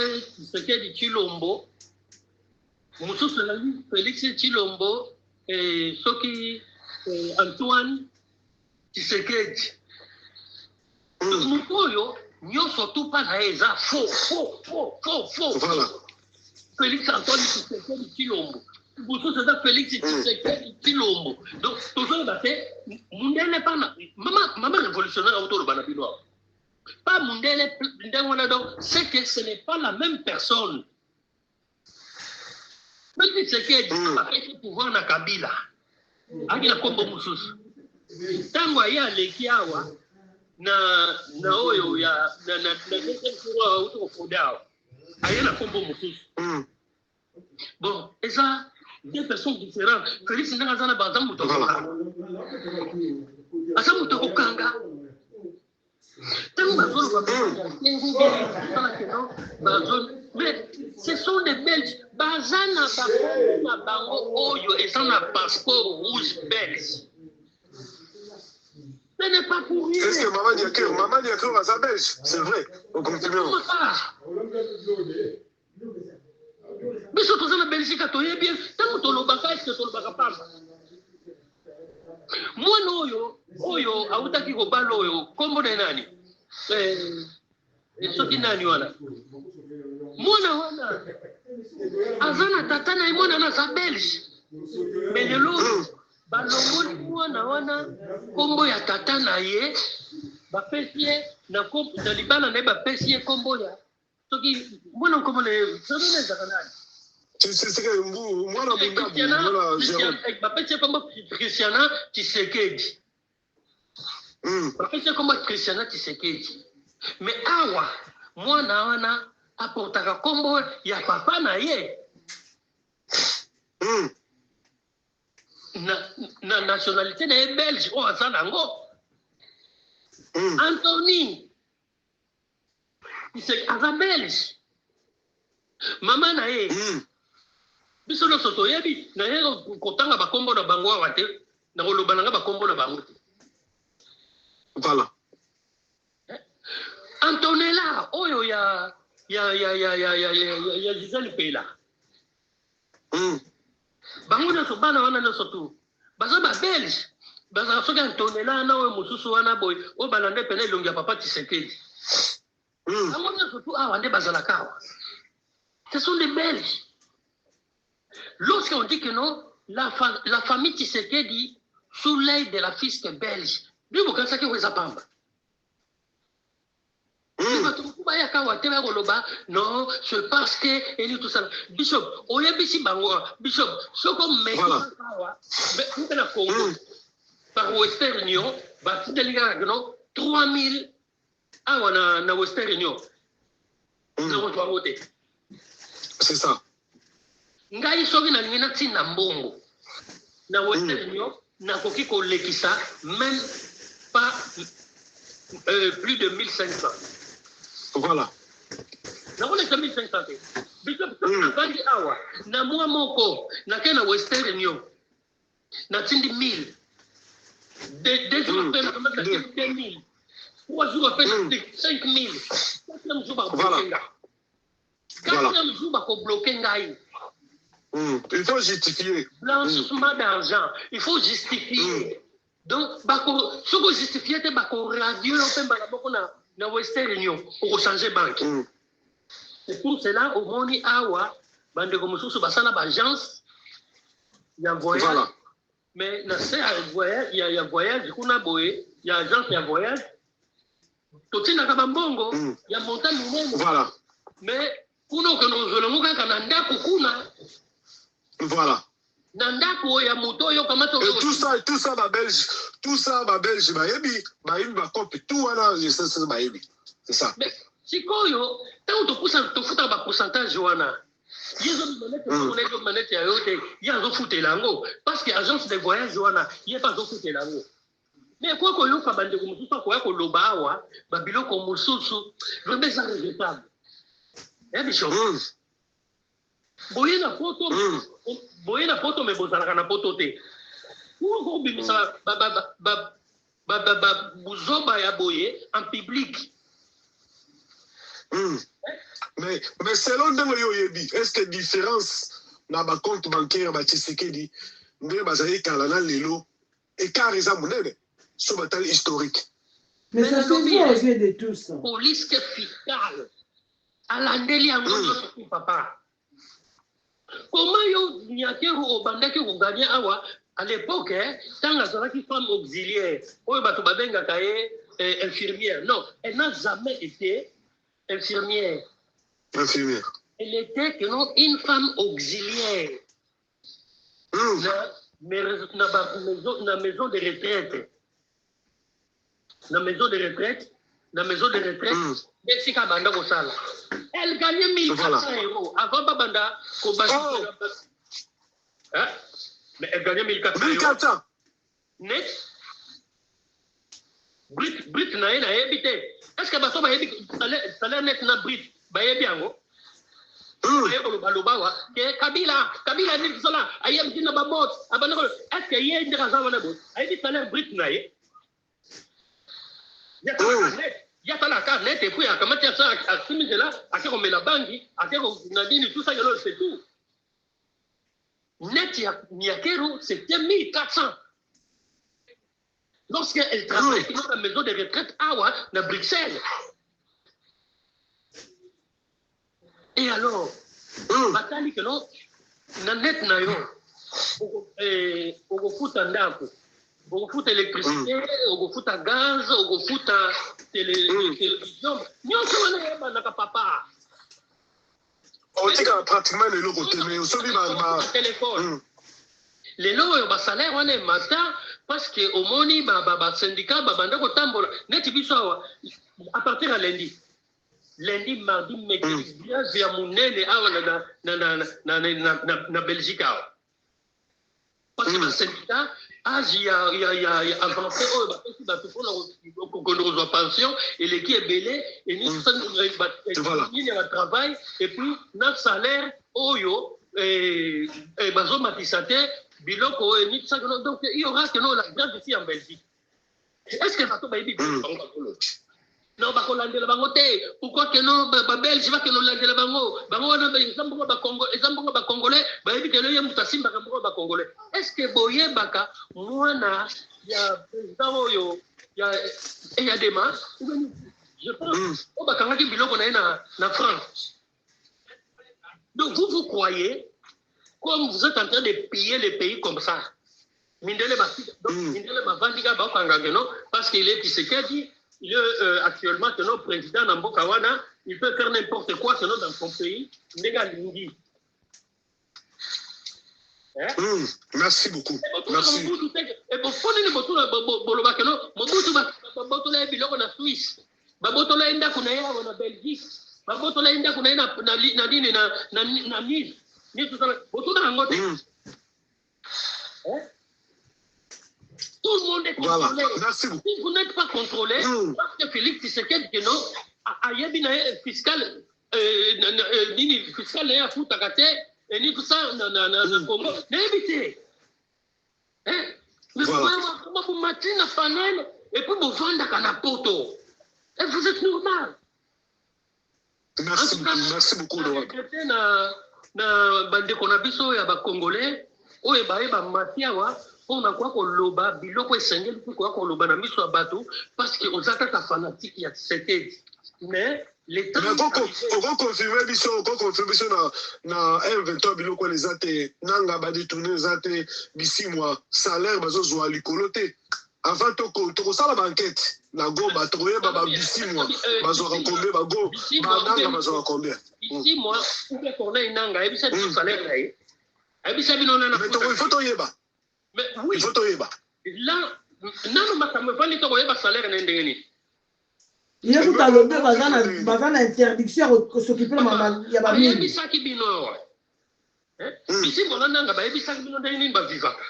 c'était du Chilombo. Musu Solali Félix Chilombo et Soki Antoine Tshisekedi. Mukoyo nyo surtout pas na eza faux. Voilà. Félix Antoine Tshisekedi Chilombo. Pour tout ça, Félix Tshisekedi Chilombo. Donc, tout ça, c'est Mundele pas maman révolutionnaire autour de Banabino. Pas Mundele, c'est que ce n'est pas la même personne. Félix Tshisekedi a fait ce pouvoir na Kabila. Aki na kombo mususu. Tango ya lekiawa na oyo ya na pouvoir autour Fodao. Aya na kombo mususu. Bon, et ça deux personnes différentes. Félix Ndangazana Bazan Moutokanga. Asa Moutokanga. Mais ce sont des Belges. Bazana Bango Oyo et ça un passeport rouge belge. Ce n'est pas pour rien. Est-ce que Maman Diakir va sa belge? C'est vrai. On continue. Mais surtout dans la Belgique, tu es bien. Tant que tu as moi, Oyo, Autaki Gobalo, Oyo, Combo de Nani. Et ce qui n'a pas. Moi, Azana Tatana et moi, on a sa Belge. Mais de l'autre, moi, Combo ya Tatana, ba Pessier, na Libana, ne ba Pessier, Combo ya. Ce qui, moi, non, comme les. C'est que moi, Christiana Tshisekedi. Christiana Tshisekedi. Mais awa, moi, na apportaka kombo ya papa na ye. Na nationalité na belge o azanango. Anthony. C'est aza belge. Maman na ye. Biso no soto yebi na ye kotanga bakombo na bango awa te na kolobananga bakombo na bango te. Voilà. Antonella oyo ya Gisèle Mpela. Bango na so bana wana na soto. Baza ba belge. Baza soki Antonella na oyo mususu wana boy o balande pene longi ya papa Tshisekedi. Bango na soto awa nde bazala kawa. Ce sont des Belges. Lorsqu'on dit que non, la famille Tshisekedi sous l'œil de la fisc belge. Lui, vous pensez que vous avez pas. Non, c'est parce que et tout ça. Bishop, Oyabisi Bango, Bishop, ce qu'on met par Western Union, 3 000 na Western Union. na kozwa te. C'est ça. Ngai soki na lingi natinda mbongo na Western Union nakoki kolekisa même pas plus de 1500. Voilà. Nakolekisa 1500 te. Bandi awa na mwa moko nake na Western Union natindi 1000. Deux jours après na 2000. 3 jours après 5000. 4e jour ba bloquer nga. 4e jour ba ko bloquer ngai. Il faut justifier. Blanchiment d'argent, il faut justifier. Donc, ce que justifier, c'est que radio na Western Union pour changer banque. C'est pour cela au Moni Awa, bande comme sous basana agence, il y a voyage. Voilà. Mais na c'est voyage, il y a voyage, du coup na boé, il y a agence, il y a voyage. Tout na kabambongo, il y a montagne. Voilà. Mais kuno que nous allons kananda kukuna. Voilà. Et tout ça, ma belge, ma copie, tout, voilà, c'est ça. Mais, si koyo, tant que tu fous un pourcentage, Joana, il y a manette, il y a un fouté lango, parce que l'agence de voyage, Joana, il n'y a pas de fouté lango. Mais quoi que l'on fasse, comme tout ça, quoi que l'on bawa, babilo comme sous, je vais ça regrettable. Il y a des choses. Boye na photo me bozalaka na photo te. Ko bimisa buzoba ya boye en public. Mais selon ndenge yo yebi, est-ce que différence na ba compte bancaire ba Tshisekedi ndenge bazali kala na lelo écart eza monene so batali historique. Mais ça se voit aux yeux de tous. Police fiscale. Alandeli yango papa. Comment yo Niakero au bandaki ou gagné awa à l'époque, tant que femme auxiliaire, ou bato babenga kaye infirmière. Non, elle n'a jamais été infirmière. Infirmière. Elle était que non une femme auxiliaire. Na maison de retraite. La maison de retraite. Mais si kabanda ko sala. Elle gagnait 1400 euros. Avant Babanda, hein? Mais elle gagnait 1400 euros. 1400 net. Brit na habité. Est-ce que baso ba habité salaire net na Brit ba yebiango? Kabila ni zola ayam dina ba bot abanako est-ce que yé ndira za wana bot aybi salaire Brit na ye? Il y a la carte net et puis à comment ça à ce là à qui on met la banque à qui on a dit tout ça c'est tout net Niakero c'était 1400 lorsqu'elle travaille dans la maison de retraite à Bruxelles. Et alors batali que non na net na yo au foot ndako au foot électricité, au foot gaz, au foot télévision. Nous sommes là, papa. On dit que pratiquement les locaux, mais aussi le téléphone. Les lots, le salaire, on est matin parce que au moni, syndicat, à partir de lundi. Lundi, mardi, mercredi, bien, via mon nez, na Belgique. Parce que le syndicat, il y a avancé, qu'on reçoit pension, et l'équipe est belé, et nous sommes travail, et puis notre salaire, oyo, et bazo matisate, biloko, et donc il y aura que nous, la grande ici en Belgique. Est-ce que ça va être non, ba kolande la bango te. Pourquoi que non ba belge va que non lande la bango. Bango na ba exemple ba Congo, exemple ba congolais, ba yebi que no yem tasimba ka ba congolais. Est-ce que boye baka mwana ya président oyo ya dema je pense o baka ngaki biloko na France. Donc vous croyez comme vous êtes en train de piller les pays comme ça. Mindele ba vandika ba kanga que non parce qu'il est Tshisekedi. Il est actuellement que notre président Nambokawana, il peut faire n'importe quoi que dans son pays. Merci beaucoup. Merci. Et pour prendre les boutons, Belgique. baboto la inda kuna na nini na nini ni tout ça boto na ngote tout le monde est contrôlé. Voilà. Si vous n'êtes pas contrôlé, parce que Félix Tshisekedi que non ayebi na fiscal fiscal ya futa kate et ni tout ça na Congo n'évitez mais vous matez na panel et puis vous vendez à poto et vous êtes normal. Merci beaucoup na bande kona biso ya ba congolais oye bae ba matiawa on a quoi ko loba biloko esengeli ko ko loba na miso ya bato parce que on attaque fanatique ya Tshisekedi mais l'état on confirmer biso na M23 biloko les ate nanga ba détourner les ate bisimwa salaire bazo zo likolote avant to sala banquette na Goma trouver ba bisimwa bazo raconter ba go ba nanga bazo raconter bisimwa ou bien corner nanga et bisa du salaire là et bisa bino na mais il faut to yeba mais oui il faut to yeba là nano makamo fali to yeba salaire na ndengeni. Il y a tout à l'heure, bazana interdiction à s'occuper de ma yaba. Il y a des sacs qui binent. Ici, mon nanga, il y a des sacs qui binent dans une bavivaka.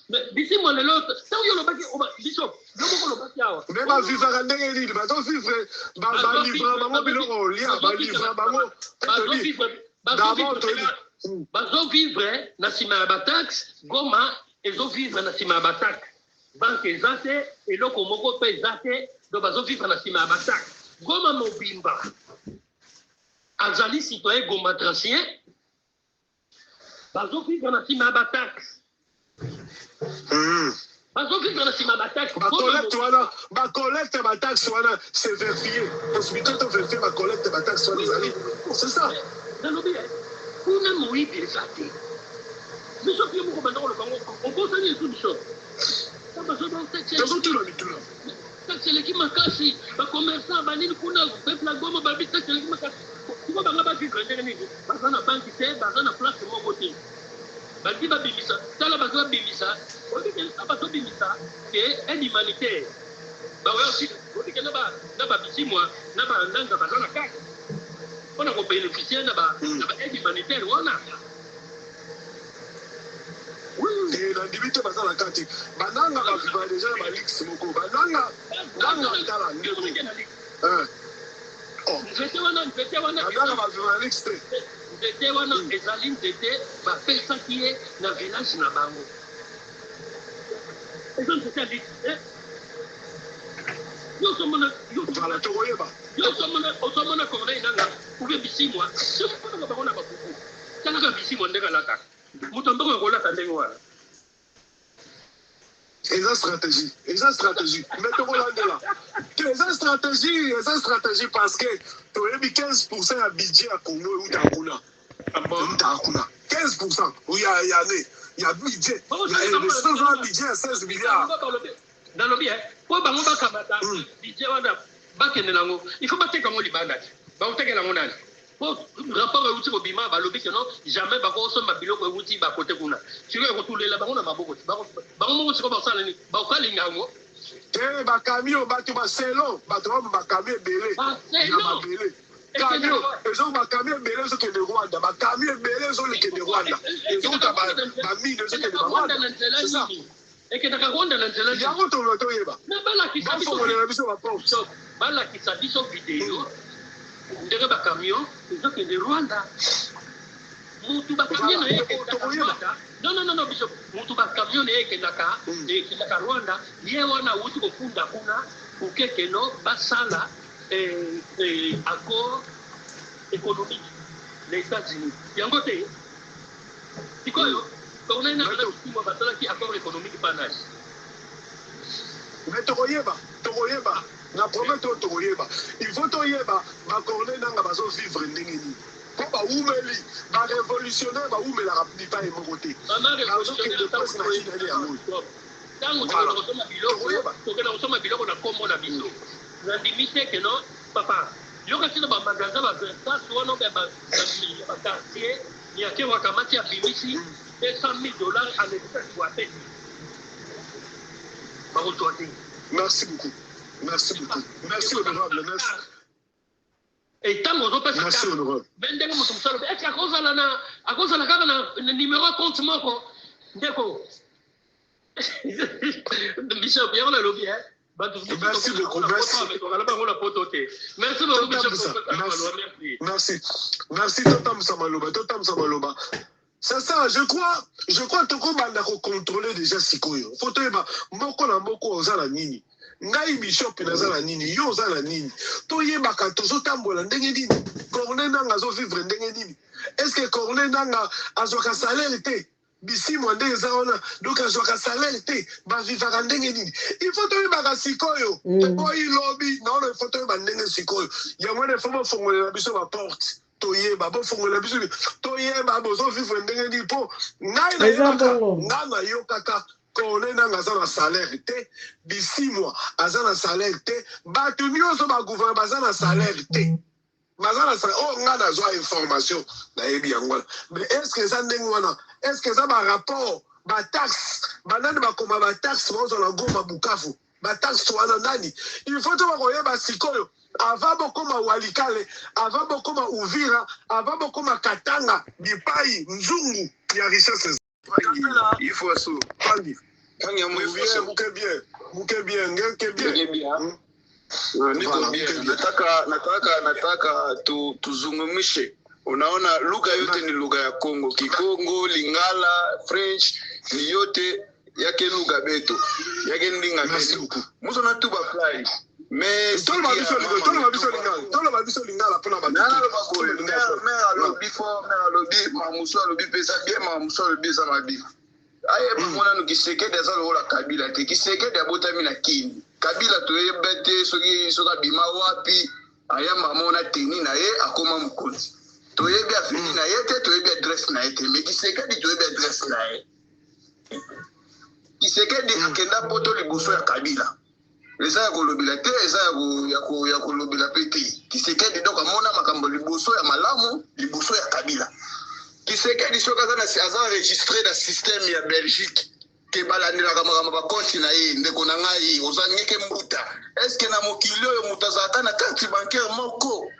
Mais ici, mon l'autre, ça où il y a le baki, bishop, le mot le baki awa. Mais ma vivaka ndenge ni, bato vivre, ba livre bango biloko lia, ba livre bango. Bazo vivre na sima ya batax, Goma, ezo vivre na sima ya batax. Banque ezate et loko moko pe ezate do bazo vivre na sima batak Goma mobimba azali citoyen Goma tracien bazo vivre na sima batak bazo vivre na sima batak ba collecte batak wana c'est vérifié possibilité de vérifier ba collecte batak wana zali c'est ça nalobi kuna moibi ezate biso pia moko bandako le Congo on peut tenir tout biso. Taxeleki makasi ba commerçant ba nini kuna peuple la Goma ba bita taxeleki makasi ko ba ngaba vivre ndenge nini ba na banque te ba na place moko te ba di ba bimisa tala ba za bimisa o di ke ba zo bimisa ke aide humanitaire ba wa aussi o di ke na ba bisimwa na ba ndanga ba na kaka ona ko bénéficier na ba aide humanitaire wana. Et la limite basal la carte bananga ba viva déjà ba lix moko bananga tala ndeko nzete wana bananga ba viva lix te nzete wana ezali nzete bapesaki ye na village na bango ezo nzete ya lix osomona corneille nanga ube bisimwa sosomonaka bango na bakuku talaka bisimwa ndenge alaka moto mboko ekolaka ndenge wana. Eza stratégie. Mais tu regardes là. Eza stratégie parce que tu as 15% à budget à Congo ou Takuna. 15%. Oui, il y a budget. Il y a budget à 16 milliards. Dans le bien, pour bango bakamata budget wana bakende nango. Il faut battre comme libanda. Ba uteke nango nani. Pour rapport à outil bima balobi que non jamais bako somba biloko outil ba côté kuna. Tu veux retourner là bango na maboko. Bango ko ba sala ni ba ko linga ngo. Ba camion ba tu ba selon ba tu ba camion belé. Ba belé. Camion, ils ont ba camion belé zo ke de Rwanda, ba camion belé zo le ke de Rwanda. Ils ont ba mine zo ke de Rwanda. C'est ça. Et que taka Rwanda na nzela. Ya moto lo to yeba. Na bala ki sa biso. Bala ki sa biso vidéo. Ndenge ba camion ezokende Rwanda mutu ba camion Rwanda non biso mutu ba camion ekendaka Rwanda ye wana wuti kofunda kuna ukekeno basala accord économique les États-Unis yango te sikoyo tona na kimo batala ki accord économique panage mais tokoyeba na promettre tokoyeba il faut toyeba ba corner nanga bazo vivre ndenge ni po ba umeli ba révolutionnaire ba umela rapidi pa emoko te bazo ke de presse na chine ya mo tango tokena kosoma biloko na kombo na biso na ndimite ke no papa yoka tina ba magasin ba versa suono ba quartier ni ake wakamati ya bimisi $200,000 en espèces ou à peine. Merci beaucoup. Merci, honorable. Merci. Et tant qu'on peut merci honorable. Bendenge moto musalo. Est-ce à cause la kaka na numéro compte moko. Ndeko. Bishop, il y a un lobby, hein. Merci beaucoup. Merci beaucoup. Merci. Totam Samaloba. C'est ça, je crois que tu contrôler déjà Sikoyo. Faut te dire, moko na moko ozala nini. Ngai bishop nazala nini, yo ozala nini. To yebaka tozotambola ndenge nini. Corne nanga zo vivre ndenge nini. Est-ce que Corne nanga azoka salaire te? Bisi mwande ezaona, donc azoka salaire te, ba vivaka ndenge nini. Il faut to yebaka Sikoyo. Ko ilobi, non, il faut to yebaka ndenge Sikoyo. Ya mwana fomo fongolela biso ba porte. Toyeba bo fongolela biso toyeba bozo vivre ndenge nini po ngai na yokaka Corne nanga aza na salaire te, bisi mwa aza na salaire te, bato nyonso ba gouvernement baza na salaire te. Bazana sa oh nga na zo information na yebi yango. Mais est-ce que ça ndenge wana? Est-ce que ça ba rapport ba taxe banani ba koma ba taxe bozo la Goma Bukavu ba taxe wana nani? Il faut to ba koyeba Sikoyo avant bokoma Walikale, avant bokoma Uvira, avant bokoma Katanga, Bipai, Nzungu, il y a richesse. Il faut ça. Quand il y a bien. Nataka tuzungumshe. Unaona lugha yote ni lugha ya Kongo, Kikongo, Lingala, French, ni yote yake lugha beto. Yake ndinga beto. Muso na tuba fly. Mais tout le lingala pona ba. Aye bamona no Kisekedi azalo ola Kabila te Kisekedi abotami na kini Kabila toyebete soka bima wapi ayamba mona teni na ye akoma mukonzi toyebi afini na ye te toyebi adresse na ye te mais Kisekedi toyebi adresse na ye Kisekedi akenda poto liboso ya Kabila eza ya kolobela te eza ya kolobela pete Kisekedi donc amona makambo liboso ya malamu liboso ya Kabila Kisekedi soka aza enregistré dans système ya Belgique ke balandela kama ba compte na ye ndeko na ngai ozangeke mbuta est-ce que na mokili oyo mutazaka na carte bancaire moko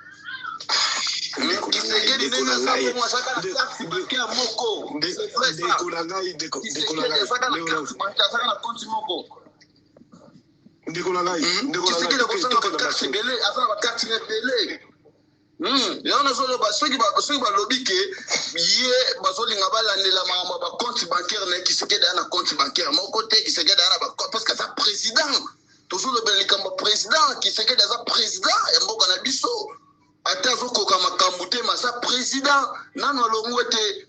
Kisekedi nena sapo mwasaka na carte bancaire moko ndeko na ngai na compte moko Kisekedi kozanga ba carte belé asa ba carte belé yana solo basoki balobi ke ye bazolinga balandela makambo ba compte bancaire na Kisekedi ana compte bancaire moko te Kisekedi ana ba parce que ça président toujours le likambo président Kisekedi aza président ya mboka na biso ata azokoka makambo te masa président nano alongwete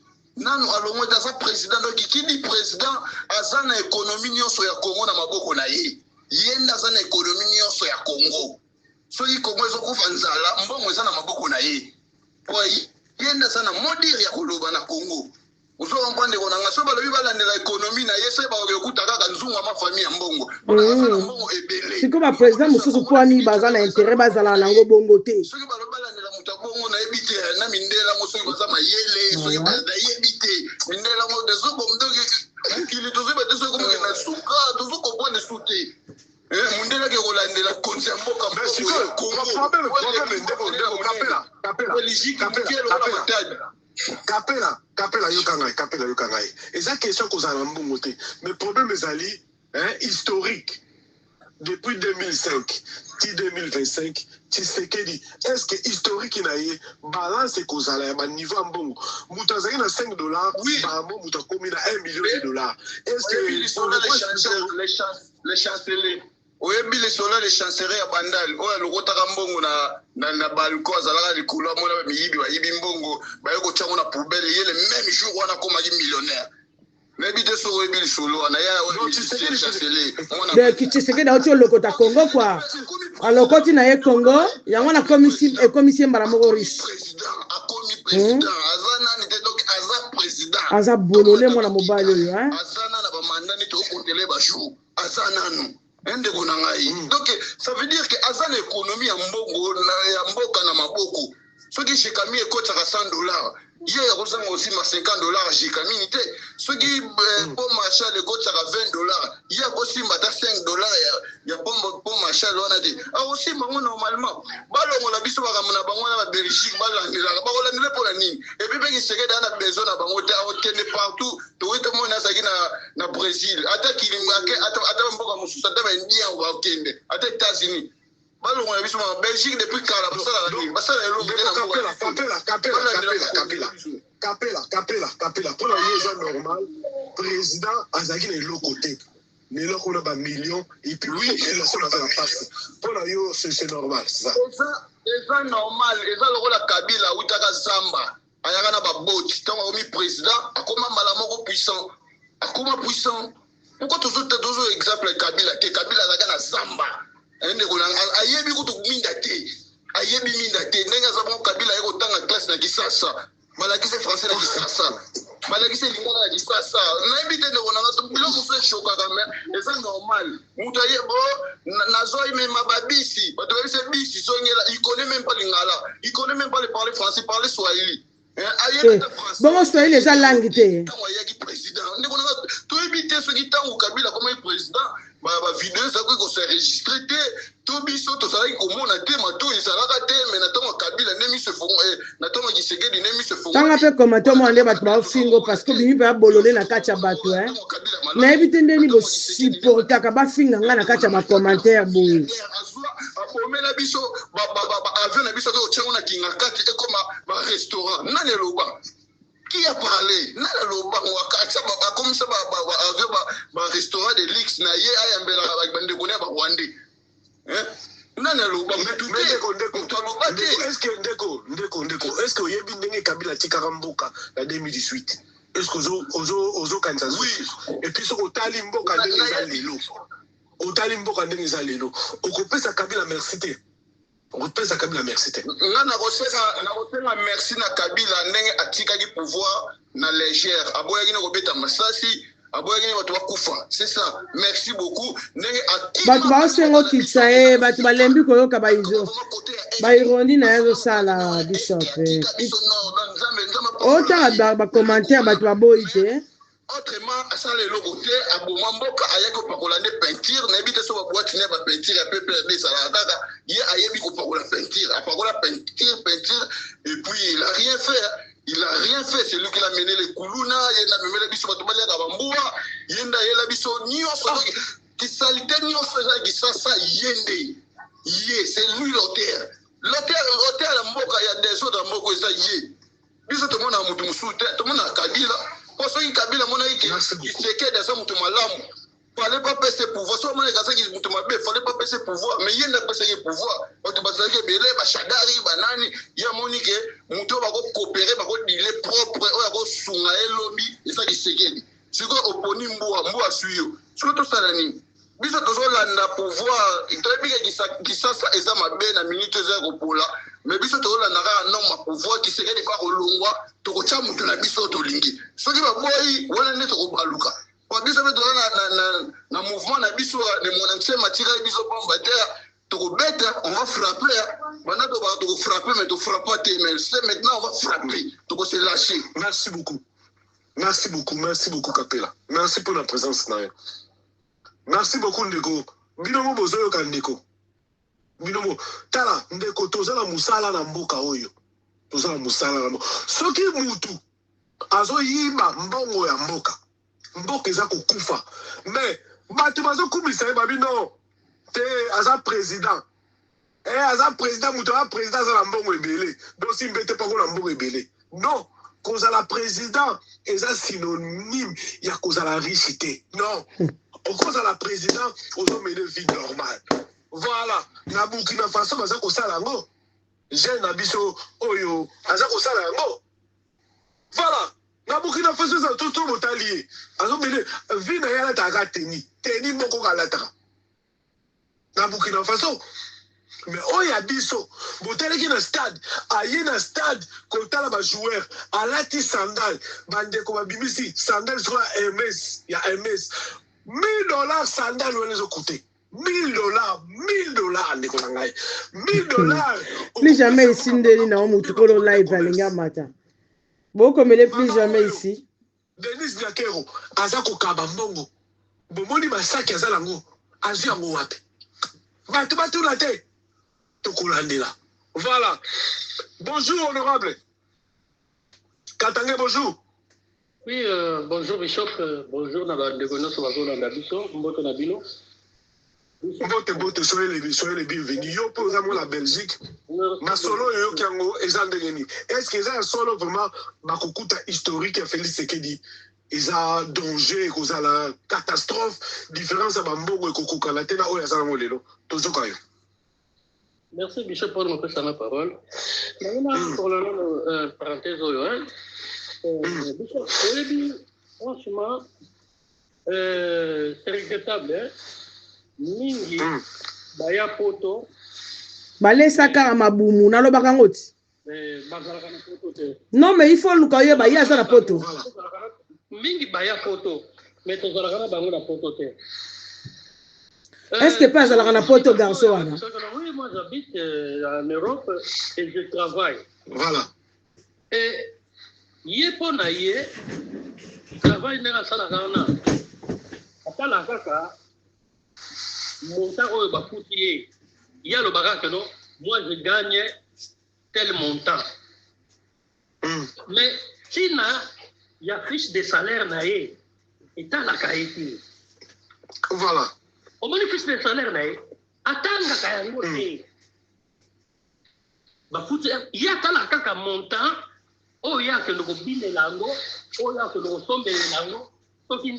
aza président donc kidi président aza na économie nyonso ya Congo na maboko na ye yenda aza na économie nyonso ya Congo soki Kongo ezokufa nzala mbongo eza na maboko na ye po yenda sana modire ya koloba na Kongo ozokomprendre ko nanga so balobi balandela économie na ye se bakokuta kaka nzungu ama famille ya mbongo mbongo ebele siko ba président mosusu poani baza na intérêt bazala nango bongo te soki balobi balandela moto bongo na yebi te na mindela mo soki baza mayele soki baza yebi te mindela mo dezokomdoki mokili tozoba te soki moke na suka tozokomprendre su te mundela ke kolandela konzi ya mboka Kapela yoka ngai eza question kozala mbongo te mais problème ezali historique depuis 2005 ti 2025 Tshisekedi est-ce que historique na ye balance kozala ya niveau ya mbongo mutu azali na $5 bamo mutu akomi na $1 million est-ce que les chanceliers oyebi lisolo le chancellerie ya bandali oyo alokotaka mbongo na balcon azalaka likolo amona bamiyibi bayibi mbongo baye kotyango na poubele ye le même jour wana akomaki millionnaire nayebi te soki oyebi lisolo wana Tshisekedi auti olokota Congo kwa alokoti na ye Congo yango na komisi mbala moko riche akomi président aza nani te donc aza président aza bolole mwana mobali oyo aza nana bamandani te okotele bajour aza nanu ndeko na ngai donc ça veut dire que aza na économie ya mbongo ya mboka na maboko Ceux qui j'ai commis écoute ça $100. Hier, il y a aussi $50 j'ai commis. Ceux qui pour marcher l'écoute ça $20. Il y a aussi $5. Il y a pour marcher l'on a dit. Ah aussi normalement. Ballon on a vu sur la banque Belgique, ballon on a pour la ligne. Et puis il se dans la maison à banque partout. Tout le monde a ça na Brésil. Attaque il attends beaucoup mon ça t'a bien on va kende. Attaque États-Unis. Ballon on a vu sur la Belgique depuis quand la ça Capella. Pour la liaison normale, président Azaki est l'autre côté. Mais là, on a un million, et puis oui, il a la passe. Pour la liaison, c'est normal, c'est ça. C'est normal. Et ça, le rôle de Kabila, où tu as Zamba, il y a un bot, tant que président, à comment Malamoko puissant, à comment puissant. Pourquoi toujours exemple Kabila, Kabila a Zamba. Ayebi kutu mindate, ayebi mindate. Nenga sabon Kabila eko tanga classe na kisasa. Malakise français na kisasa. Malakise lingala na kisasa. Na ebite ne wona ngato bilo muso shoka kama. Eza normal. Mutu ayebo nazo ime mababisi. Bato bise bisi songela, il connaît même pas lingala. Il connaît même pas le parler français, parler swahili. Bon, swahili eza langue te. Président. Ne wona to ebite so kitango Kabila comme président. Ba vidéo ça ko se enregistrer te to biso to sala ko mona te mato ezalaka te mais natonga Kabila nemi se font natonga Tshisekedi nemi se font tanga pe commenter mo ande bato ba fingo parce que bimi ba bolole na kacha bato na ebite ndeni bo supporta ka ba finga nga na kacha ba commentaire bo apomela biso ba avion na biso ko tchengo na kinga kati e comme ba restaurant nani loba. Qui a parlé? Nala loba comme ça ba restaurant de luxe na ye ayambela ba bande kone ba Rwanda. Nana loba est-ce que ndeko est-ce que yebi ndenge Kabila tikaka mboka na 2018? Est-ce que ozo kanza? Oui. Et puis so otali mboka ndenge za lelo. Otali mboka ndenge za lelo. Okopesa Kabila merci te. On pèse à Kabila merci. Na merci na Kabila ndenge atikaki pouvoir na légère. Aboyaki na kobeta masasi, aboyaki na bato bakufa. C'est ça. Merci beaucoup. Ndenge atikaki bato basengo kitsa bato balembi koyoka baizo. Bairondi na yazo sala bishop. Ota ba commentaire bato baboyi te. Autrement, ça les logoté à Bomamboka, ayako pakolande peinture, n'habite sur la boîte n'est pas peinture, à peu près des salades, il y a ayeko pakola peinture, à pakola peinture, et puis il a rien fait. Il a rien fait, c'est lui qui a mené les Koulouna, il a mené les biso Batomalia Kabamboua, il a biso Nio, qui salité Nio faisait qui ça yende. C'est lui l'auteur. L'auteur à Mboka, il y a des autres à Mboka, ça yé. Biso tout le monde a Moutoumoussou, tout le monde a Kabila. Parce que Kabila mona qui c'est que des hommes malamu fallait pas passer pouvoir soit mona kasa qui mutu mabe fallait pas passer pouvoir mais yenda passer pouvoir auto basaki belé ba shadari banani ya monique mutu ba ko coopérer ba ko dile propre o ya ko sunga elobi ça qui sekedi siko oponi mboa suyo siko to salani biso to landa pouvoir itobi ki sasa eza mabe na minute za ko pola mais biso to landa ka non ma pouvoir qui sekedi ba ko longwa to ko chamu to na biso to lingi soki ba boyi wala ne to ko baluka kwa biso be to na mouvement na biso de mon ancien matira biso bomba terre to ko beta on va frapper maintenant to ko frapper mais to frappe pas mais c'est maintenant on va frapper to ko se lâcher. Merci beaucoup Capella. Merci pour la présence na. Merci beaucoup ndeko. Binomo bozoyo ka ndeko. Binomo tala ndeko tozala musala na mboka oyo. Tozala musala na mboka. Soki mutu azo yimba mbongo ya mboka. Mboka eza kokufa. Mais bato bazo kumisa ba bino te aza président. Aza président mutu a président za na mbongo ebele. Donc si mbete pa ko na mbongo ebele. Non. Cause la président est un synonyme, il y a cause à la richité. Non. Au cause à la président, on a mené une vie normale. Voilà. Na Burkina Faso, on a cause à l'ango. J'ai nabiso, oyo, on a cause à l'ango. Voilà. Na Burkina Faso, c'est tout le monde allié. On a mené une vie normale à tenir. Tenir mon corps à la terre. Na Burkina Faso. Mais on y a biso, botele qui na stade, aïe na stade, kotala ba joueur, alati sandal, bande ko ba bimisi, sandal sur Hermès, il y a Hermès. $1000 sandal on les a coûté. $1000, $1000 ndeko nangai. $1000 au Plus jamais ici, Ndeli, na Mutukolo live, Alinga Mata. Beaucoup, mais plus jamais ici. Denis Diakero, Azako Kabambongo. Bomoni Masaki Azalango, Aziango Wape. Batu la tête. Tokulandela. Voilà. Bonjour, honorable. Katangé, bonjour. Oui, bonjour Bishop, bonjour Nabandegono Sobazo Nabiso, Mboto Nabino. Mbote, soyez les bienvenus. Yo, pour exemple, la Belgique, ma solo et yo qui ont ezandengeni. Est-ce que ça solo vraiment bakukuta historique à Félix Sekedi? Ils ont danger, ils ont la catastrophe, différence à Bambogo et Kokuka, la tena oya zango lelo. Toujours kayo. Merci Bishop pour me passer la parole. Maintenant, pour la parenthèse, Bishop, franchement, c'est regrettable, hein? Mingi, Baya Poto. Balesa Karamaboumou, na lo bakangoti. Non, mais il faut le cahier, Baya ça la poto. Mingi Baya Poto, mais tu as la bango la poto. Est-ce que pas à la poto garçon? Oui, moi j'habite en Europe et je travaille. Voilà. Et Yepona ye, travail n'est pas la Atala kaka, montant au bafoutier. Il y a le baraque, non? Moi je gagne tel montant. Mais si il y a fiche de salaire naé, et t'as la qualité. Voilà. Au moins fiche de salaire naé, attends la qualité. Bafoutier, il y a t'as la kaka montant. Oh, il y a que nous combinons lango, oh, il y a que nous sommes lango, ce qui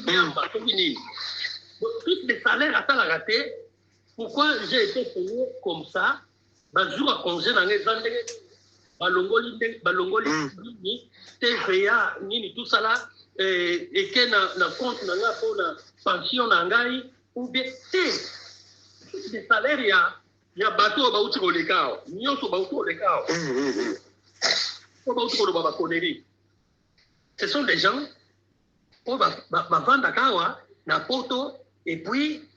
bien pas, ce qui n'est. Donc, plus de salaires à la raté, pourquoi j'ai été payé comme ça, jour à congé dans les années, balongoli, TVA, tout ça là, et que na compte na nga pour la pension na ngai, ou bien, plus de salaires, il y a bateau, bauti au lekao, nyoso bauti au lekao. Ce sont des gens qui vont à na poto et puis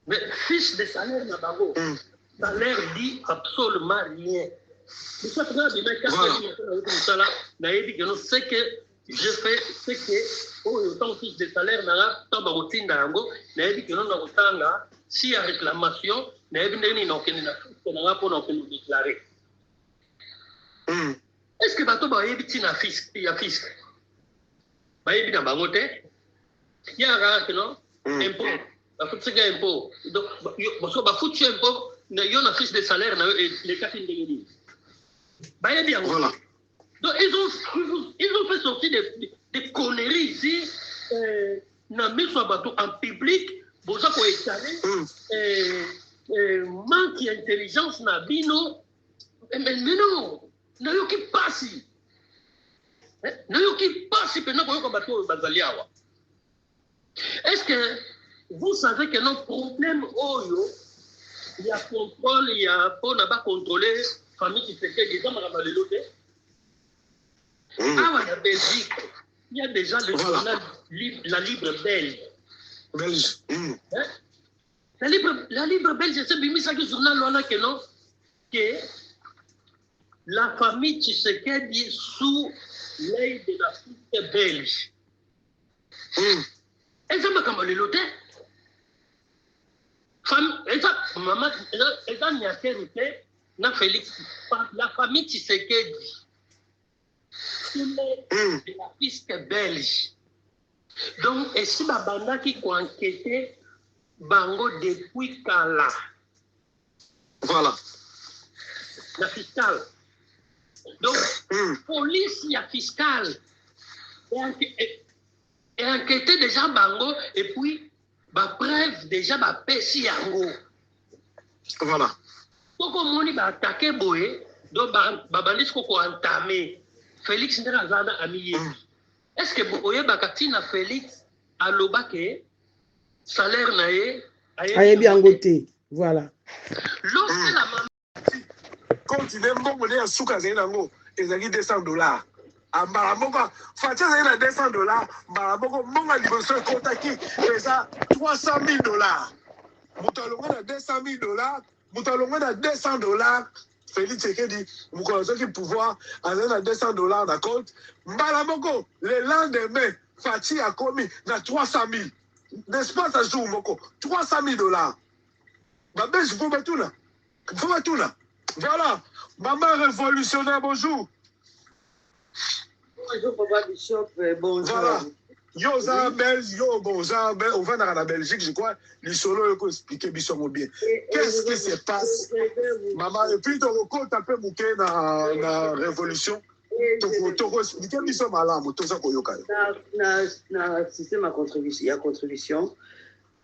mais fiche de salaire na bango salaire dit absolument rien. C'est que je fais ce que autant fiche de salaire na tamba routine dango na dit que non na rotanga si y a réclamation est-ce que bato ba yebi na fisc ya fisc ba yebi na bango te ya ga non impôt ba futi ga impôt donc ba futi impôt na yo na fiche de salaire na les cas indemnisés ba yebi yango. Voilà. Donc ils ont fait sortir des conneries ici na miso bato en public pour ça qu'on est manque d'intelligence na bino mais non na yo qui passe pendant qu'on bateau bazaliawa. Est-ce que vous savez que notre problème il y a contrôle, il y a pour ne pas contrôler famille qui fait que des gens à le loter. Ah ouais, la Belgique, il y a déjà le journal la Libre Belge. La Libre Belge, c'est bien ça que le journal là que non que la famille Tshisekedi sous l'œil de la fille belge. Et ça m'a comme le loté. Maman, elle a mis à terre na Félix, la famille Tshisekedi sous l'œil de la fille belge. Donc, et si ma banda qui a enquêté bango depuis Kala. Voilà. La fiscale. Donc, police, il y a fiscale. Et enquêter déjà bango, et puis, preuve déjà, pesi yango. Voilà. Donc, on a attaqué Boé, donc, bandit qu'on a entamé. Félix Ndrazana a mis. Est-ce que Boé Bakatina Félix a l'obake, salaire naé, aye bien goté. Voilà. Lorsque la maman. Quand tu n'aimes pas monnaie à Souka Zenango, ils ont $200. À Maramoka, Fatia Zena $200, Maramoka, mon anniversaire contacté, et ça $300,000. mutalonga na $200,000, mutalonga na $200. Félix Tshisekedi, mukolonga qui pouvoir aller na $200 na compte. Mbala moko, le lendemain, Fati a commis na 300,000. N'est-ce pas ça joue moko? $300,000. Babé, je vous mets tout là. Vous mettez tout là. Voilà. Maman révolutionnaire, bonjour. Bonjour, Papa Bishop. Bonjour. Voilà. Yo, ça, Belge, yo, bon, ça, on va dans la Belgique, je crois. Les solos, il faut expliquer Bishop bien. Qu'est-ce qui se passe? Maman, et puis, tu as un peu mouqué dans la révolution. Tu as expliqué Bishop Malam, tout ça, Koyoka. Dans le système à contribution, il y a contribution.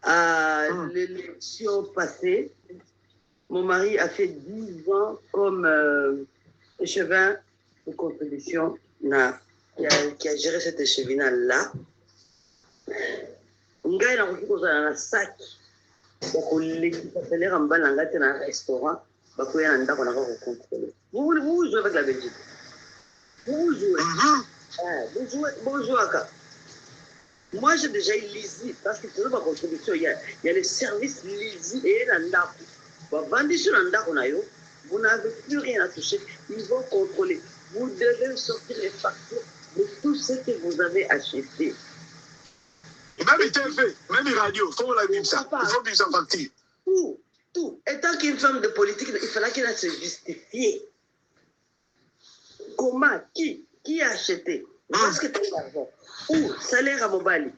À l'élection passée, mon mari a fait 10 ans comme échevin de contribution qui a géré cet échevinat-là. Ngai na koki kozala na sac ya kolekisa salaire mbala ngate na restaurant bakoya na ndako na ko contrôler. Vous jouez avec la Belgique. Vous jouez. Vous jouez à. Moi j'ai déjà eu l'ISI parce que c'est ma contribution. Il y a les services l'ISI et la ndako. Bandi sur la ndako na yo, vous n'avez plus rien à toucher. Ils vont contrôler. Vous devez sortir les factures de tout ce que vous avez acheté. Même TV, même radio, il faut la dire ça. Il faut bien s'en partir. Tout. Étant qu'une femme de politique, il fallait qu'elle se justifie. Comment? Qui a acheté? Parce que tu as l'argent. Où? Salaire à Mobali.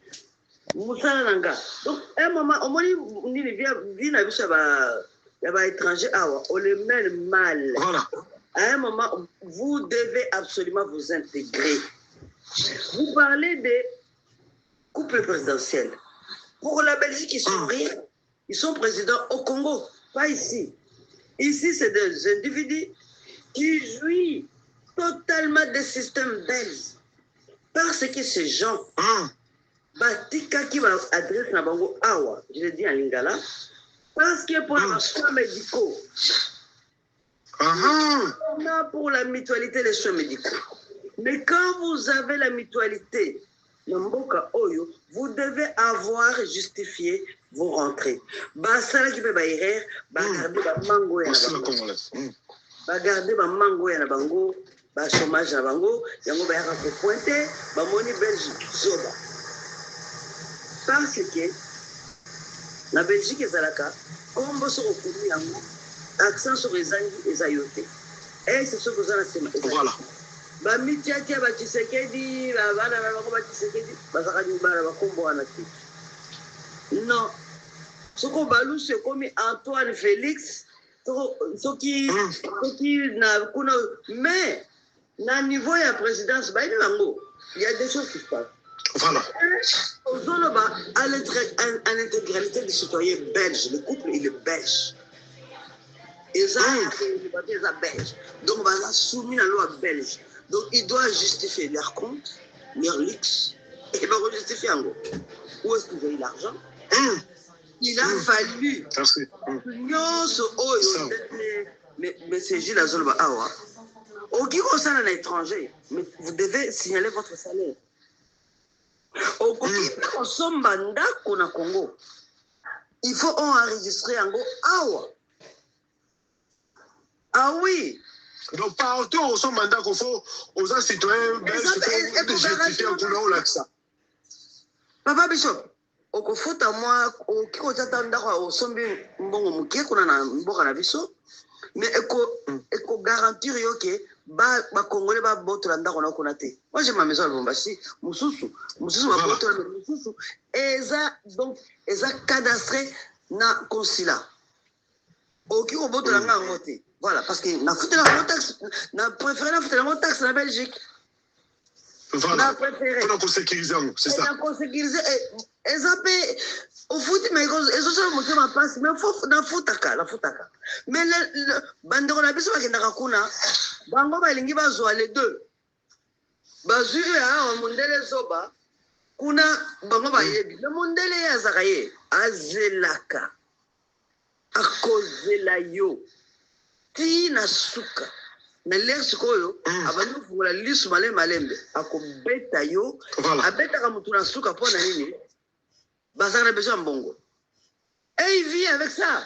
Moussala Nanga. Donc, un moment, au moins, on dit, viens à étranger, on les mène mal. Voilà. À un moment, vous devez absolument vous intégrer. Vous parlez des couple présidentiel. Pour la Belgique, ils sont rien. Ils sont présidents au Congo, pas ici. Ici, c'est des individus qui jouissent totalement des systèmes belges. Parce que ces gens, Batika qui va adresser la Bango Awa, je l'ai dit en Lingala, parce que pour les soins médicaux, on a pour la mutualité les soins médicaux. Mais quand vous avez la mutualité, vous devez avoir justifié vos rentrées. Basala qui peut bailler, bagarder ba mango ya bango. Bagarder ba mango ya bango, ba chômage ya bango, yango ba yaka ko pointer, ba moni Belgique zoba. Parce que la Belgique ezalaka, kombo so komi yango, accent sur les angi ezayote. Et c'est ce que vous en avez. Voilà. Bamitiatia Bachisekedi, Bavana Bachisekedi, Bazakadi Bara Bakombo Anati. Non. Ce qu'on balou, c'est comme Antoine Félix, ce qui n'a qu'un. Mais, à niveau de la présidence, il y a des choses qui se passent. Voilà. À l'intégralité des citoyens belges, le couple, il est belge. Et ça, il est belge. Donc, on va soumis à la loi belge. Donc, ils doivent justifier leurs comptes, leur luxe, et ils vont justifier en gros. Où est-ce qu'ils ont eu l'argent? Il a fallu. Mais c'est Gilles Azolba Awa. Au qui concerne un étranger, mais vous devez signaler votre salaire. Au qui consomme Banda Kona Congo, il faut enregistrer en gros Awa. Ah oui. Donc partout on son mandat qu'on faut aux citoyens belges de justifier un couleur là que ça. Papa Bishop, au faut à moi au qui t'attend au sombi mbongo mukie kuna na mboka na biso mais eko garantir yo que ba congolais ba botola ndako na kuna te. Moi j'ai ma maison à Lubumbashi, mususu ba botola mususu eza donc eza cadastré na consulat. Au qui botola nga ngote. Voilà, parce que n'a foutu la taxe, n'a préféré la foutu la taxe en Belgique. Voilà. Pour sécuriser, c'est ça. Pour sécuriser, et ça paye. Au foot, mais ils ont seulement montré ma place, mais il faut la foutaka. Mais le bandero la biso qui n'a rakuna, bango ba lingi ba zo les deux. Bazu ya mondele zoba, kuna bango ba yebi. Le mondele ya zakaye azelaka. Akozela yo. Ti na suka na l'air sikoyo abantu fungula lisu malembe akobeta yo abeta ka mutu na suka pona nini bazana besoin mbongo Et il vit avec ça.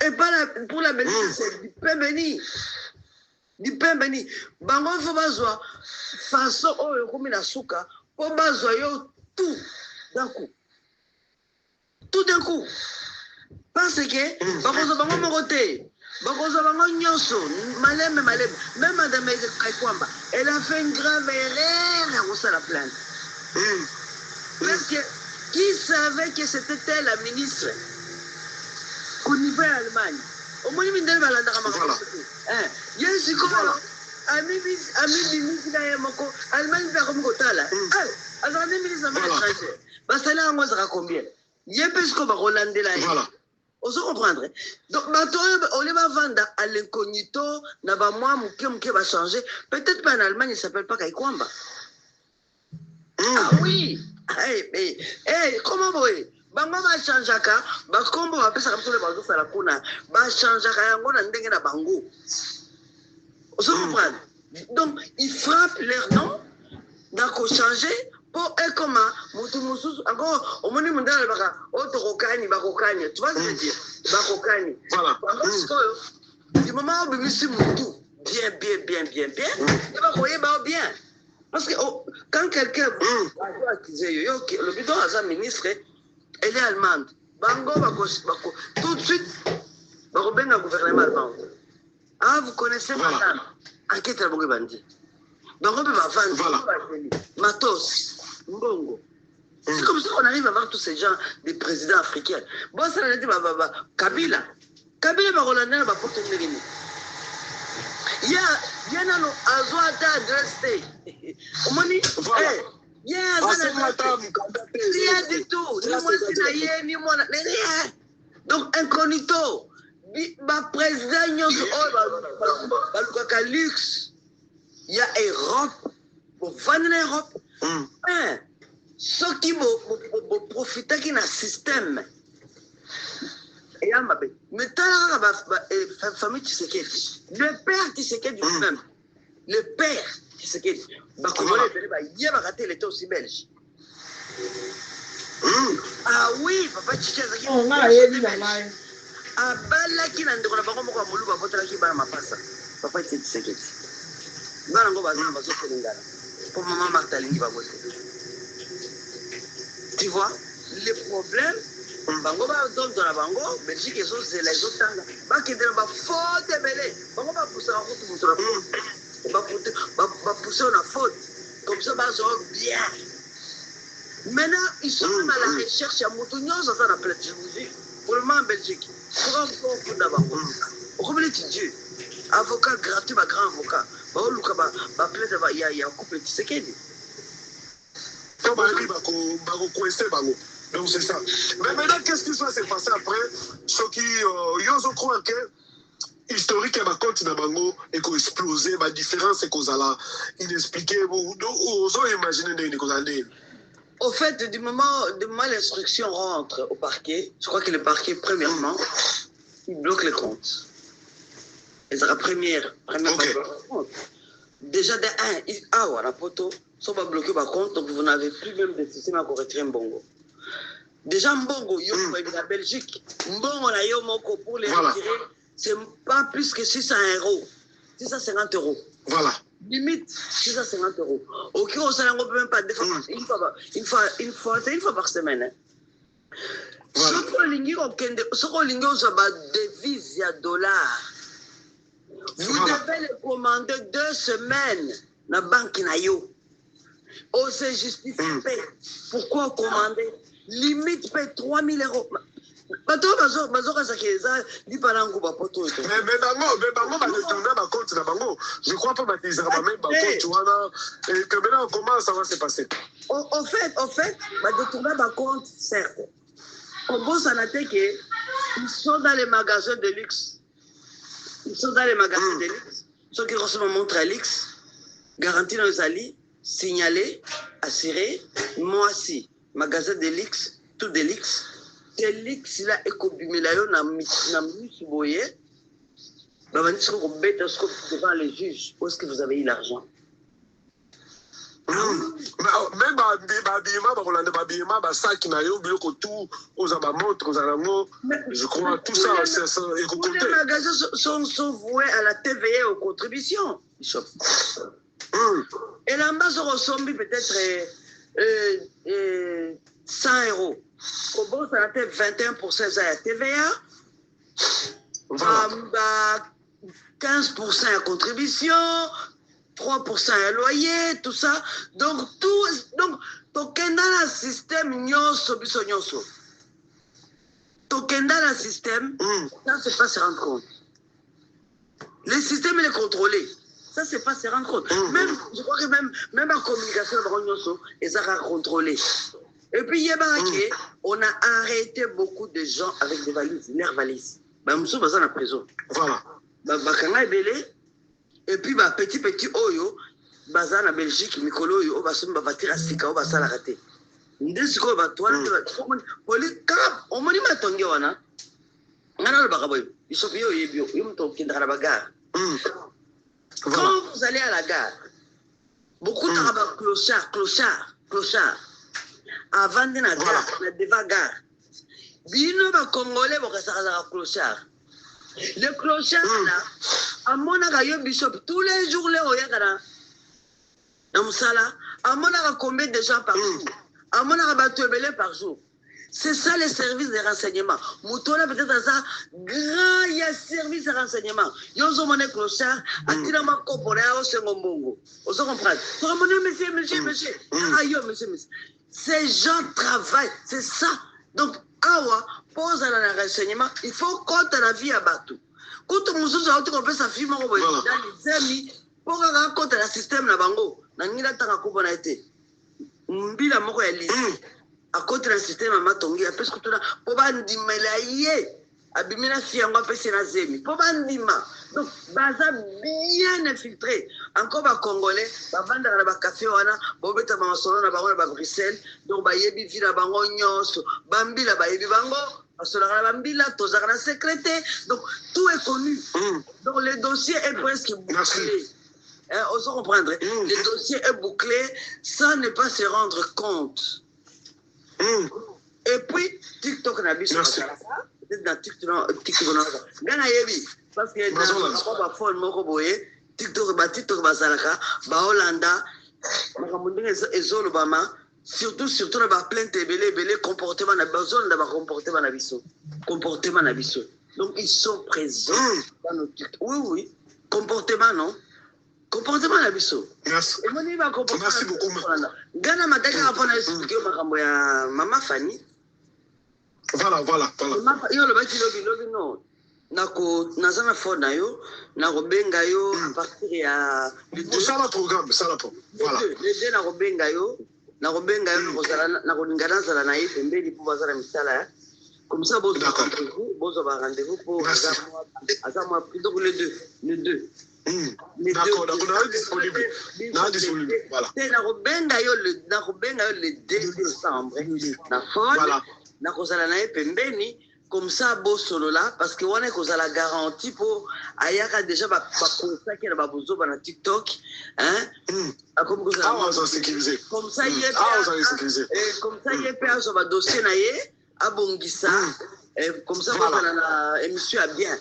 Et pas pour la Belgique, c'est du pain béni. Du pain béni. Bango, il faut pas façon, oh, comme la souka, pour pas tout d'un coup. Tout d'un coup. Parce que, bango moroté, bango nyonso, malem. Même Madame Kaikwamba, elle a fait une grave erreur à la plainte. Parce que, qui savait que c'était elle la ministre au niveau de l'Allemagne? Au moins, il y a des gens qui il y a ami ministre Allemagne va comme Gotala. Alors, les ministres étrangers, parce que là, on va combien? Il y a plus qu'on va relander là. On se comprendre. Donc, maintenant, on va vendre à l'incognito, n'a pas moi, qui va changer. Peut-être pas en Allemagne, il ne s'appelle pas Kaikwamba. Ah oui! Comment vous voyez? Bango va changer ka, bakombo va pesa comme tous les bango ça la kuna, va changer ka yango na ndenge na bango. On se comprend. Donc ils frappent leur nom, d'accord changer pour eux comment mutu mususu encore au moni mundala baka otokokani bakokani, tu vois ce que je veux dire? Bakokani. Voilà. Du moment où bimisi mutu bien, il va croire bien. Parce que quand quelqu'un va accuser, le bidon à sa ministre, elle est allemande. Bango, tout de suite, Bango ben le gouvernement allemand. Ah, vous connaissez madame? Enquête à Bango Bandi. Bango va vendre. Matos, Mbongo. C'est comme ça qu'on arrive à voir tous ces gens, des présidents africains. Bon, ça l'a dit, Kabila. Kabila va relander la porte de l'Église. Il y a un adresse. Omoni, il y a du tout. Ni moi, rien. Donc, incognito. Ma président, luxe. Il y a Europe. Pour vendre l'Europe. Ceux qui vont profiter d'un système. Et à ma bête. Mais la famille Tshisekedi, le père Tshisekedi lui-même, le père Tshisekedi, il a raté l'État aussi belge. Ah oui, papa Tshisekedi. Ah, balaki na ndeko na bango moko molu ba botelaki bana mapasa. Papa Tshisekedi. Bana ngo bazana bazotelingana. Pour maman Martha Lingi ba bote. Tu vois, les problèmes bango ba donc dans la bango Belgique et c'est les autres tanga ba qui dans ba faute belé bango ba pousser en route pour ba pousser en faute comme ça ba zo bien. Maintenant ils sont à la recherche à Moutounios dans la plainte je vous dis pour le moment en Belgique pour d'abord comme les Dieu avocat gratuit ba grand avocat ba luka ba plainte ba ya couple Tshisekedi to ba li ba ko coincer bango. Donc c'est ça. Mais maintenant, qu'est-ce qui va se passer après? Ceux qui ont croient que l'historique est ma compte d'Abango et qu'on explosé, ma différence est qu'on a inexpliqué. Vous imaginez des choses. Au fait, du moment l'instruction rentre au parquet, je crois que le parquet, premièrement, il bloque les comptes. Et c'est la première okay. Déjà, de 1, voilà, poto, ça va bloquer par compte, donc vous n'avez plus même de système à corriger Mbongo. Déjà, Mbongo, la Belgique, Mbongo, na yo moko pour les retirer, c'est pas plus que 600 €, 650 €. Voilà. Limite 650 €. Ok, on s'en peut même pas une fois par semaine. Hein. Voilà. Ce qu'on lingue, on s'en devise à dollars. Vous devez les commander 2 semaines dans la banque na yo. On se justifie. Pourquoi commander? Limite paye 3 000 €. Mais bango va détourner ma compte na bango. Je crois pas baptiser ma même compte et que maintenant comment ça va se passer? Au fait, va détourner ma compte certes. Au bout ça n'a été que ils sont dans les magasins de luxe. Ceux qui reçoivent ma montre à luxe, garantie dans les alliés, signalé, assuré, moi aussi, magasin de luxe, tout de luxe. Delix là ekobimela na misuboye ba bandi soko beta soko devant les juges où est-ce que vous avez eu l'argent Même babima bakolanda babima basaki na yo biloko tout aux abamontre aux alango je crois tout ça c'est tous les magasins sont voués à la TVA et aux contributions. Et là-bas se ressemble peut-être 100 €. Comment ça a été 21% à la TVA, 15% à contribution, 3% à loyer, tout ça. Donc, token dans le système, token dans le système, ça, c'est pas se rendre compte. Le système, il est contrôlé. Ça, c'est pas se rendre compte. Même, je crois que même en communication, ils ont contrôlé. Et puis, on a arrêté beaucoup de gens avec des valises, leurs valises. Nous sommes dans la prison. Voilà. Et puis, petit oyo, baza na Belgique, mikolo oyo, basomba batira sika, basa la raté. Ndesiko batwa, poli kap, on m'a dit ma tongue wana. Ngana le bakaboy, il s'offre yo yebio, yo mto kindra la bagarre. Quand vous allez à la gare, beaucoup de clochard. Avant de la gare, la devant gare. Bino ba Congolais, bokasaka clochard. Le clochard là, à mon avis, Bishop, tous les jours, les Oyakara, à mon avis, combien de gens par jour? À mon avis, par jour. C'est ça les services de renseignement. Moutola peut-être ça, grand, il y a service de renseignement. Ils ont mon clochard, à qui la marque pour aller au Sengombongo. On se comprend. Monsieur. Ces gens travaillent, c'est ça. Donc, awa, pose à la renseignement, il faut compter la vie à Batou. Quand on a fait sa fille, on va les amis, pour raconter le système na bango, n'a pas de na été. Mbila moko ya lisi. À côté du système, à Matongi, parce que tout là, pour bandima laïe, abimina fiango pesi na zemi, pour bandima. Donc, baza bien infiltré. Encore ba Congolais, ba banda na ba café wana, ba beta ba solo na ba Bruxelles, donc ba yebi vila bango nyonso, bambila ba yebi bango, basola na bambila, tozaka na secrétaire. Donc, tout est connu. Donc, le dossier est presque bouclé. On se comprendre. Le dossier est bouclé sans ne pas se rendre compte. Et puis, TikTok n'a pas peut-être dans TikTok, Gana Yebi, parce que dans le phone, TikTok, Hollanda, surtout dans la plainte, comportement, comportement. Donc, ils sont présents dans nos TikTok. Oui, comportement, non? Comportement la biso. Merci. Merci beaucoup. Gana mateka apona expliquer makambo ya Mama Fanny. Voilà. Yo le baki lobi no. Nako nazana phone na yo, nako benga yo à partir ya ça la programme, ça la programme. Voilà. Les deux nako benga yo nako lingana sala na yefe mbeli pour bazala misala. Comme ça vous rendez-vous pour azama plutôt les deux. D'accord, on est disponible. Voilà. Le 2 décembre. Comme ça, beau solo là, parce que on est la garantie pour Ayaka déjà consacrer la babozo dans TikTok. Comme ça, il y a un dossier à Bongissa. Comme ça, la émission a bien.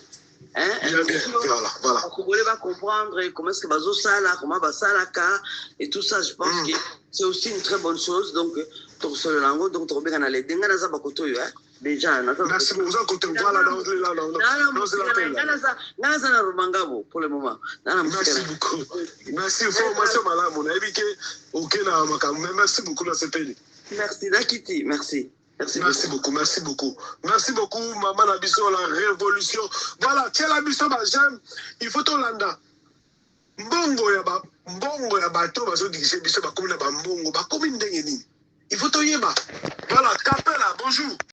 Voilà. Vous voulez pas comprendre comment est-ce que Bazo Sala, comment Basalaka et tout ça, je pense que c'est aussi une très bonne chose. Donc, pour ce lango, donc, tu reviens dans les dingues, dans Zabakoto, déjà. Merci beaucoup. Voilà, pour le moment. Merci beaucoup. Merci, formation malade, mon avis que, ok, merci beaucoup, là, c'est payé. Merci, Nakiti, merci. Merci beaucoup. Merci beaucoup, Maman Nabiso, la révolution. Voilà, tiens la biso, j'aime. Il faut Tolanda. Mbongo ya bato, bazo dirige biso, bakomi na bambongo, bakomi ndenge nini. Il faut Toyeba. Voilà, Capella, bonjour.